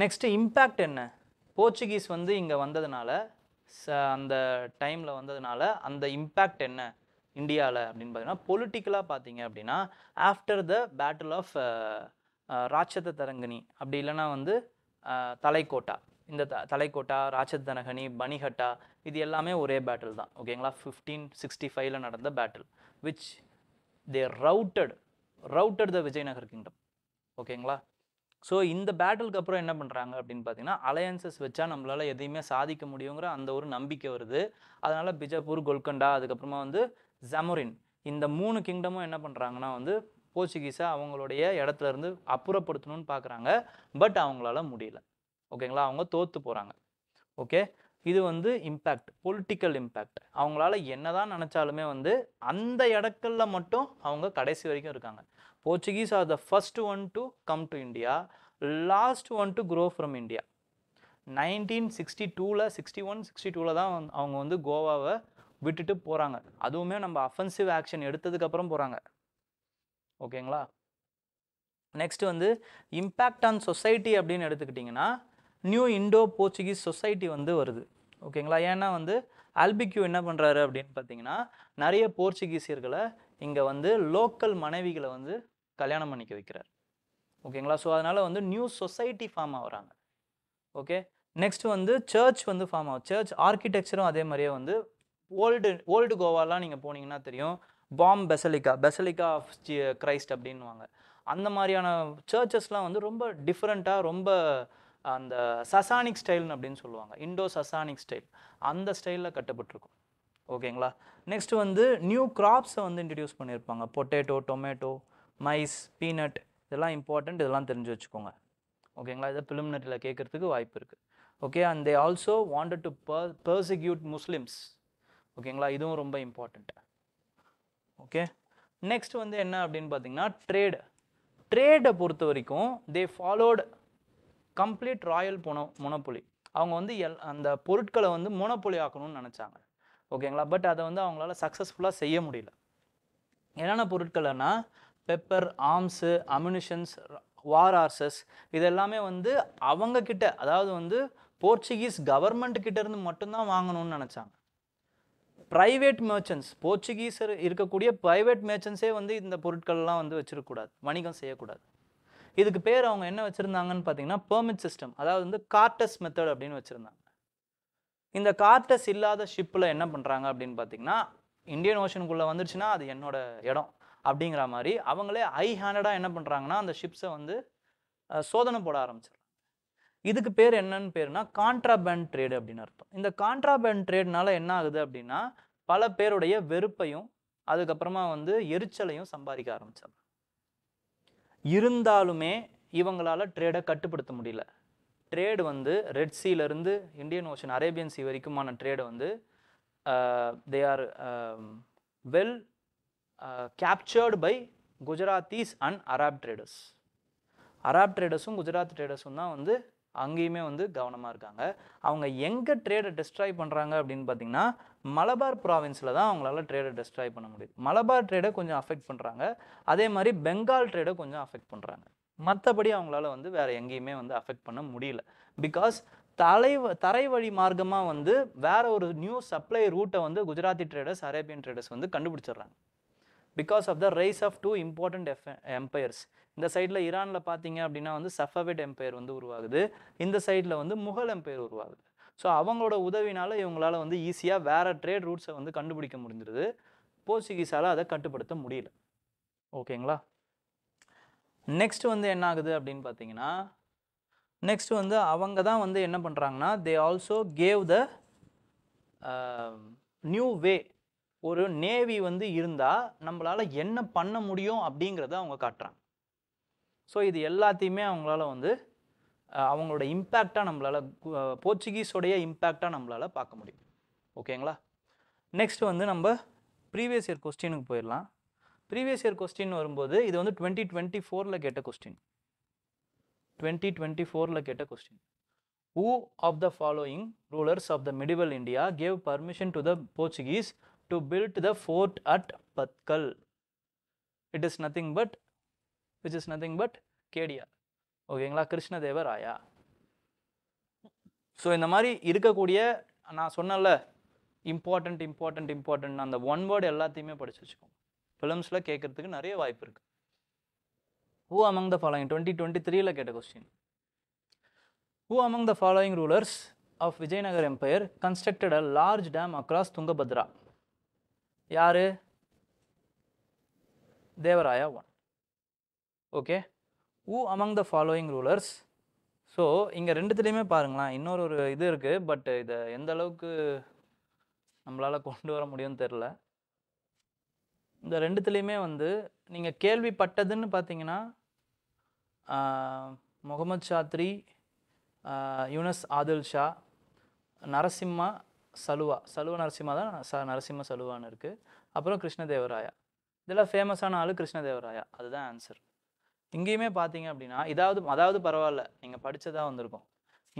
நெக்ஸ்ட் இம்பேக்ட் என்ன? போர்ச்சுகீஸ் வந்து இங்கே வந்ததுனால அந்த டைமில் வந்ததுனால அந்த இம்பேக்ட் என்ன இந்தியாவில் அப்படின்னு பார்த்தீங்கன்னா பொலிட்டிக்கலாக பார்த்தீங்க அப்படின்னா ஆஃப்டர் த பேட்டில் ஆஃப் ராட்சத தரங்கனி அப்படி இல்லைன்னா வந்து தலைக்கோட்டா, இந்த தலைக்கோட்டா, ராட்சத தரங்கனி, பனிஹட்டா இது எல்லாமே ஒரே பேட்டில் தான். ஓகேங்களா? 1565 நடந்த battle which they routed the Vijayanagar kingdom. ஓகேங்களா? ஸோ இந்த பேட்டிலுக்கு அப்புறம் என்ன பண்ணுறாங்க அப்படின்னு பார்த்தீங்கன்னா அலையன்சஸ் வச்சா நம்மளால் எதையுமே சாதிக்க முடியுங்கிற அந்த ஒரு நம்பிக்கை வருது. அதனால் பிஜப்பூர், கோல்கண்டா, அதுக்கப்புறமா வந்து ஜமோரின் இந்த 3 கிங்டமும் என்ன பண்ணுறாங்கன்னா வந்து போர்ச்சுகீஸை அவங்களுடைய இடத்துல இருந்து அப்புறப்படுத்தணும்னு பார்க்குறாங்க. பட் அவங்களால முடியல. ஓகேங்களா? அவங்க தோற்று போகிறாங்க. ஓகே, இது வந்து இம்பேக்ட், பொலிட்டிக்கல் இம்பேக்ட். அவங்களால என்னதான் நினச்சாலுமே வந்து அந்த இடத்துல மட்டும் அவங்க கடைசி வரைக்கும் இருக்காங்க. Portuguese are the first one to come to India, last one to grow from India. 1962ல 61-62ல தான் அவங்க வந்து கோவாவை விட்டுட்டு போகிறாங்க. அதுவுமே நம்ம அஃபென்சிவ் ஆக்ஷன் எடுத்ததுக்கப்புறம் போகிறாங்க. ஓகேங்களா? நெக்ஸ்ட் வந்து இம்பேக்ட் ஆன் சொசைட்டி அப்படின்னு எடுத்துக்கிட்டிங்கன்னா நியூ இண்டோ போர்ச்சுகீஸ் சொசைட்டி வந்து வருது. ஓகேங்களா? ஏன்னா வந்து அல்பிக்யூ என்ன பண்ணுறாரு அப்படின்னு பார்த்தீங்கன்னா நிறைய போர்ச்சுகீசியர்களை இங்கே வந்து லோக்கல் மனைவிகளை வந்து கல்யாணம் பண்ணிக்க வைக்கிறார். ஓகேங்களா? ஸோ அதனால் வந்து நியூ சொசைட்டி ஃபார்ம் ஆகுறாங்க. ஓகே, நெக்ஸ்ட் வந்து சர்ச் வந்து ஃபார்ம் ஆகும். சர்ச் ஆர்கிடெக்சரும் அதே மாதிரியே வந்து ஓல்டு கோவாலாம் நீங்கள் போனீங்கன்னா தெரியும். பெசலிக்கா ஆஃப் கிரைஸ்ட் அப்படின்வாங்க. அந்த மாதிரியான சர்ச்சஸ்லாம் வந்து ரொம்ப டிஃப்ரெண்ட்டாக, ரொம்ப அந்த சசானிக் ஸ்டைல்னு அப்படின்னு சொல்லுவாங்க. இண்டோ சசானிக் ஸ்டைல், அந்த ஸ்டைலில் கட்டப்பட்டிருக்கும். ஓகேங்களா? நெக்ஸ்ட் வந்து நியூ கிராப்ஸை வந்து இன்ட்ரடியூஸ் பண்ணியிருப்பாங்க. பொட்டேட்டோ, டொமேட்டோ, மைஸ், பீனட் இதெல்லாம் இம்பார்ட்டண்ட். இதெல்லாம் தெரிஞ்சு வச்சுக்கோங்க. ஓகேங்களா? இதை ப்ரிலிமினரியில் கேட்குறதுக்கு வாய்ப்பு இருக்குது. Okay, and they also wanted to persecute Muslims. ஓகேங்களா? இதுவும் ரொம்ப இம்பார்ட்டண்ட். ஓகே, நெக்ஸ்ட் வந்து என்ன அப்படின்னு பார்த்தீங்கன்னா ட்ரேடை பொறுத்த வரைக்கும் தே ஃபாலோட் கம்ப்ளீட் ராயல் மொனோபொலி. அவங்க வந்து அந்த பொருட்களை வந்து மொனோபொலி ஆக்கணும்னு நினச்சாங்க. ஓகேங்களா? பட் அதை வந்து அவங்களால சக்ஸஸ்ஃபுல்லாக செய்ய முடியல. என்னென்ன பொருட்கள்னா பெப்பர், ஆர்ம்ஸு, அம்யூனிஷன்ஸ், வார் ஹார்சஸ் இதெல்லாமே வந்து அவங்கக்கிட்ட, அதாவது வந்து போர்ச்சுகீஸ் கவர்மெண்ட் கிட்ட இருந்து மட்டும்தான் வாங்கணும்னு நினச்சாங்க. ப்ரைவேட் மர்ச்சன்ட்ஸ், போர்ச்சுகீஸர் இருக்கக்கூடிய ப்ரைவேட் மர்ச்சன்ட்ஸே வந்து இந்த பொருட்கள்லாம் வந்து வச்சிருக்கக்கூடாது, வணிகம் செய்யக்கூடாது. இதுக்கு பேர் அவங்க என்ன வச்சுருந்தாங்கன்னு பார்த்தீங்கன்னா பெர்மிட் சிஸ்டம், அதாவது வந்து கார்டஸ் மெத்தட் அப்படின்னு வச்சுருந்தாங்க. இந்த கார்டஸ் இல்லாத ஷிப்பில் என்ன பண்ணுறாங்க அப்படின்னு பார்த்தீங்கன்னா, இந்தியன் ஓஷனுக்குள்ளே வந்துருச்சுன்னா அது என்னோட இடம் அப்படிங்கிற மாதிரி அவங்களே ஹேண்டடாக என்ன பண்ணுறாங்கன்னா அந்த ஷிப்ஸை வந்து சோதனை போட ஆரம்பிச்சிடுறாங்க. இதுக்கு பேர் என்னன்னு பேருனா கான்ட்ராபேண்ட் ட்ரேடு அப்படின்னு அர்த்தம். இந்த கான்ட்ராபேண்ட் ட்ரேட்னால என்ன ஆகுது அப்படின்னா பல பேருடைய வெறுப்பையும் அதுக்கப்புறமா வந்து எரிச்சலையும் சம்பாதிக்க ஆரம்பிச்சாங்க. இருந்தாலுமே இவங்களால ட்ரேடை கட்டுப்படுத்த முடியல. ட்ரேடு வந்து ரெட் சீலேருந்து இந்தியன் ஓஷன் அரேபியன் சி வரைக்குமான ட்ரேடை வந்து they are well captured by Gujaratis and Arab traders. Arab ட்ரேடர்ஸும் குஜராத் ட்ரேடர்ஸும் தான் வந்து அங்கேயுமே வந்து கவனமாக இருக்காங்க. அவங்க எங்கே ட்ரேடை டெஸ்ட்ராய் பண்ணுறாங்க அப்படின்னு பார்த்தீங்கன்னா மலபார் ப்ராவின்ஸில் தான் அவங்களால ட்ரேடை டெஸ்ட்ராய் பண்ண முடியுது. மலபார் ட்ரேடை கொஞ்சம் அஃபெக்ட் பண்ணுறாங்க, அதே மாதிரி பெங்கால் ட்ரேடை கொஞ்சம் அஃபெக்ட் பண்ணுறாங்க. மற்றபடி அவங்களால வந்து வேறு எங்கேயுமே வந்து அஃபெக்ட் பண்ண முடியல. பிகாஸ் தரை வழி மார்க்கமாக வந்து வேற ஒரு நியூ சப்ளை ரூட்டை வந்து குஜராத்தி ட்ரேடர்ஸ் அரேபியன் ட்ரேடர்ஸ் வந்து கண்டுபிடிச்சிடுறாங்க. Because of the rise of two important empires. இந்த சைடில் ஈரானில் பார்த்தீங்க அப்படின்னா வந்து சஃபவிட் எம்பையர் வந்து உருவாகுது, இந்த சைடில் வந்து முகல் எம்பையர் உருவாகுது. ஸோ அவங்களோட உதவினால இவங்களால வந்து ஈஸியாக வேறு ட்ரேட் ரூட்ஸை வந்து கண்டுபிடிக்க முடிஞ்சிருது. போர்ச்சுகீஸால் அதை கட்டுப்படுத்த முடியல. ஓகேங்களா? நெக்ஸ்ட் வந்து என்ன ஆகுது அப்படின்னு பார்த்தீங்கன்னா நெக்ஸ்ட் வந்து அவங்க தான் வந்து என்ன பண்ணுறாங்கன்னா they also gave the new வே. ஒரு நேவி வந்து இருந்தால் நம்மளால் என்ன பண்ண முடியும் அப்படிங்கிறத அவங்க காட்டுறாங்க. ஸோ இது எல்லாத்தையுமே அவங்களால வந்து அவங்களோட இம்பேக்டாக நம்மளால் போர்ச்சுகீஸோடைய இம்பேக்டாக நம்மளால் பார்க்க முடியும். ஓகேங்களா? நெக்ஸ்ட் வந்து நம்ம ப்ரீவியஸ் இயர் கொஸ்டினுக்கு போயிடலாம். ப்ரீவியஸ் இயர் கொஸ்டின் வரும்போது இது வந்து 2024 கேட்ட கொஸ்டின். 2024 கேட்ட question. Who of the following rulers of the medieval India gave permission to the Portuguese to build the fort at Patkal? It is nothing but KTR. ஓகேங்களா? Krishnadevaraya. So இந்த மாதிரி இருக்கக்கூடிய நான் சொன்னல இம்பார்ட்டன்ட் அந்த ஒன் வேர்டு எல்லாத்தையுமே படிச்சு வச்சுக்கோங்க. ஃபிலிம்ஸில் கேட்கறதுக்கு நிறைய வாய்ப்பு இருக்கு. Who among the following 2023 கேட்ட question. Who among the following rulers of Vijayanagar Empire constructed a large dam across Tungabhadra? யாரு? Devaraya 1. Okay. Who among the following rulers? So இங்கே ரெண்டுத்துலேயுமே பாருங்களேன் இன்னொரு இது இருக்குது, பட் இதை எந்த அளவுக்கு நம்மளால் கொண்டு வர முடியும்னு தெரில. இந்த ரெண்டுத்துலேயுமே வந்து நீங்கள் கேள்விப்பட்டதுன்னு பார்த்தீங்கன்னா முகமது ஷாத்ரி, யூனஸ் ஆதில் ஷா, நரசிம்மா சலுவா நரசிம்மா தான் நரசிம்ம சலுவான்னு இருக்குது. அப்புறம் கிருஷ்ணதேவராயா. இதெல்லாம் ஃபேமஸான ஆள் கிருஷ்ணதேவராயா. அதுதான் ஆன்சர். இங்கேயுமே பார்த்தீங்க அப்படின்னா அதாவது பரவாயில்ல நீங்கள் படித்ததாக வந்திருக்கும்.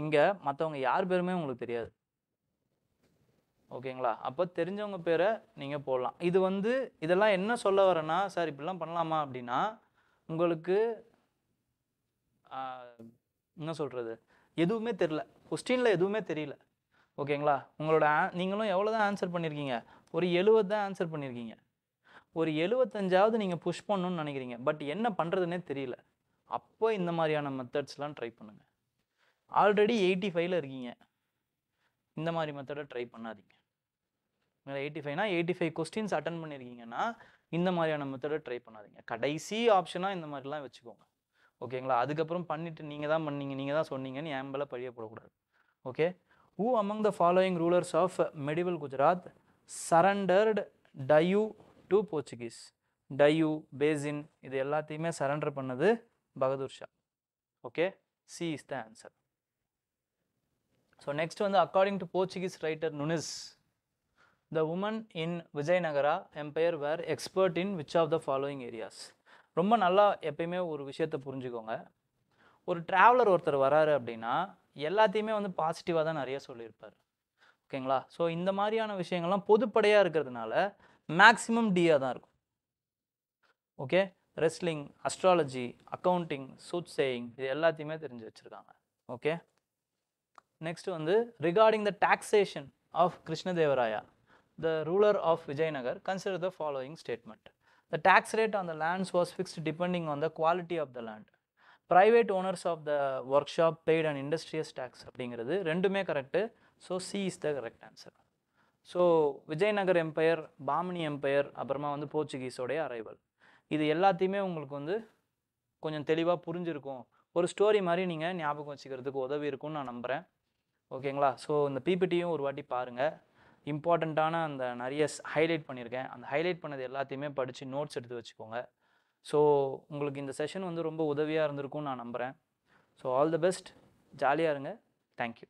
இங்கே மற்றவங்க யார் பேருமே உங்களுக்கு தெரியாது. ஓகேங்களா? அப்போ தெரிஞ்சவங்க பேரை நீங்கள் போடலாம். இது வந்து இதெல்லாம் என்ன சொல்ல வரேன்னா சார் இப்படிலாம் பண்ணலாமா அப்படின்னா உங்களுக்கு என்ன சொல்கிறது எதுவுமே தெரியல, கொஸ்டினில் எதுவுமே தெரியல. ஓகேங்களா? உங்களோட நீங்களும் எவ்வளோ தான் ஆன்சர் பண்ணியிருக்கீங்க? ஒரு 70 தான் ஆன்சர் பண்ணியிருக்கீங்க. ஒரு 75ஆவது நீங்கள் புஷ் பண்ணணும்னு நினைக்கிறீங்க, பட் என்ன பண்ணுறதுனே தெரியல. அப்போ இந்த மாதிரியான மெத்தட்ஸ்லாம் ட்ரை பண்ணுங்கள். ஆல்ரெடி 85ல் இருக்கீங்க, இந்த மாதிரி மெத்தடை ட்ரை பண்ணாதீங்க. 85னா 85 கொஸ்டின்ஸ் அட்டன் பண்ணியிருக்கீங்கன்னா இந்த மாதிரியான மெத்தடை ட்ரை பண்ணாதீங்க. கடைசி ஆப்ஷனாக இந்த மாதிரிலாம் வச்சுக்கோங்க. ஓகேங்களா? அதுக்கப்புறம் பண்ணிவிட்டு நீங்கள் தான் பண்ணீங்க, நீங்கள் தான் சொன்னீங்கன்னு என் மேலே பழிய போடக்கூடாது. Okay. Who among the following rulers of medieval Gujarat surrendered Dayu to Portuguese? Dayu, Bazin இது எல்லாத்தையுமே சரண்டர் பண்ணது Bahadur Shah. Okay. C is the answer. So next வந்து according to Portuguese writer Nunes, the women in Vijayanagara empire were expert in which of the following areas? ரொம்ப நல்லா எப்பயுமே ஒரு விஷயத்தை புரிஞ்சுக்கோங்க. ஒரு ட்ராவலர் ஒருத்தர் வராரு அப்படின்னா எல்லாத்தையுமே வந்து பாசிட்டிவாக தான் நிறைய சொல்லியிருப்பார். ஓகேங்களா? ஸோ இந்த மாதிரியான விஷயங்கள்லாம் பொதுப்படையாக இருக்கிறதுனால மேக்ஸிமம் டியாக தான் இருக்கும். Okay. Wrestling, astrology, accounting, soothsaying இது எல்லாத்தையுமே தெரிஞ்சு வச்சுருக்காங்க. ஓகே. நெக்ஸ்ட் வந்து regarding the taxation of Krishnadevaraya, the ruler of Vijayanagar, consider the following statement. The tax rate on the lands was fixed depending on the quality of the land. Private owners of the workshop paid and industrious tax அப்படிங்கிறது ரெண்டுமே correct. So C is the correct answer. So Vijayanagar empire, Bahmani empire, அப்புறமா வந்து போர்ச்சுகீஸோடைய arrival, இது எல்லாத்தையுமே உங்களுக்கு வந்து கொஞ்சம் தெளிவாக புரிஞ்சிருக்கும். ஒரு ஸ்டோரி மாதிரி நீங்கள் ஞாபகம் வச்சுக்கிறதுக்கு உதவி இருக்கும்னு நான் நம்புகிறேன். ஓகேங்களா? ஸோ இந்த பிபிடியும் ஒரு வாட்டி பாருங்கள். இம்பார்ட்டண்ட்டான அந்த நிறைய ஹைலைட் பண்ணியிருக்கேன். அந்த ஹைலைட் பண்ணது எல்லாத்தையுமே படித்து நோட்ஸ் எடுத்து வச்சுக்கோங்க. ஸோ உங்களுக்கு இந்த செஷன் வந்து ரொம்ப உதவியாக இருந்திருக்கும்னு நான் நம்புகிறேன். So all the best. ஜாலியாக இருங்க. தேங்க்யூ.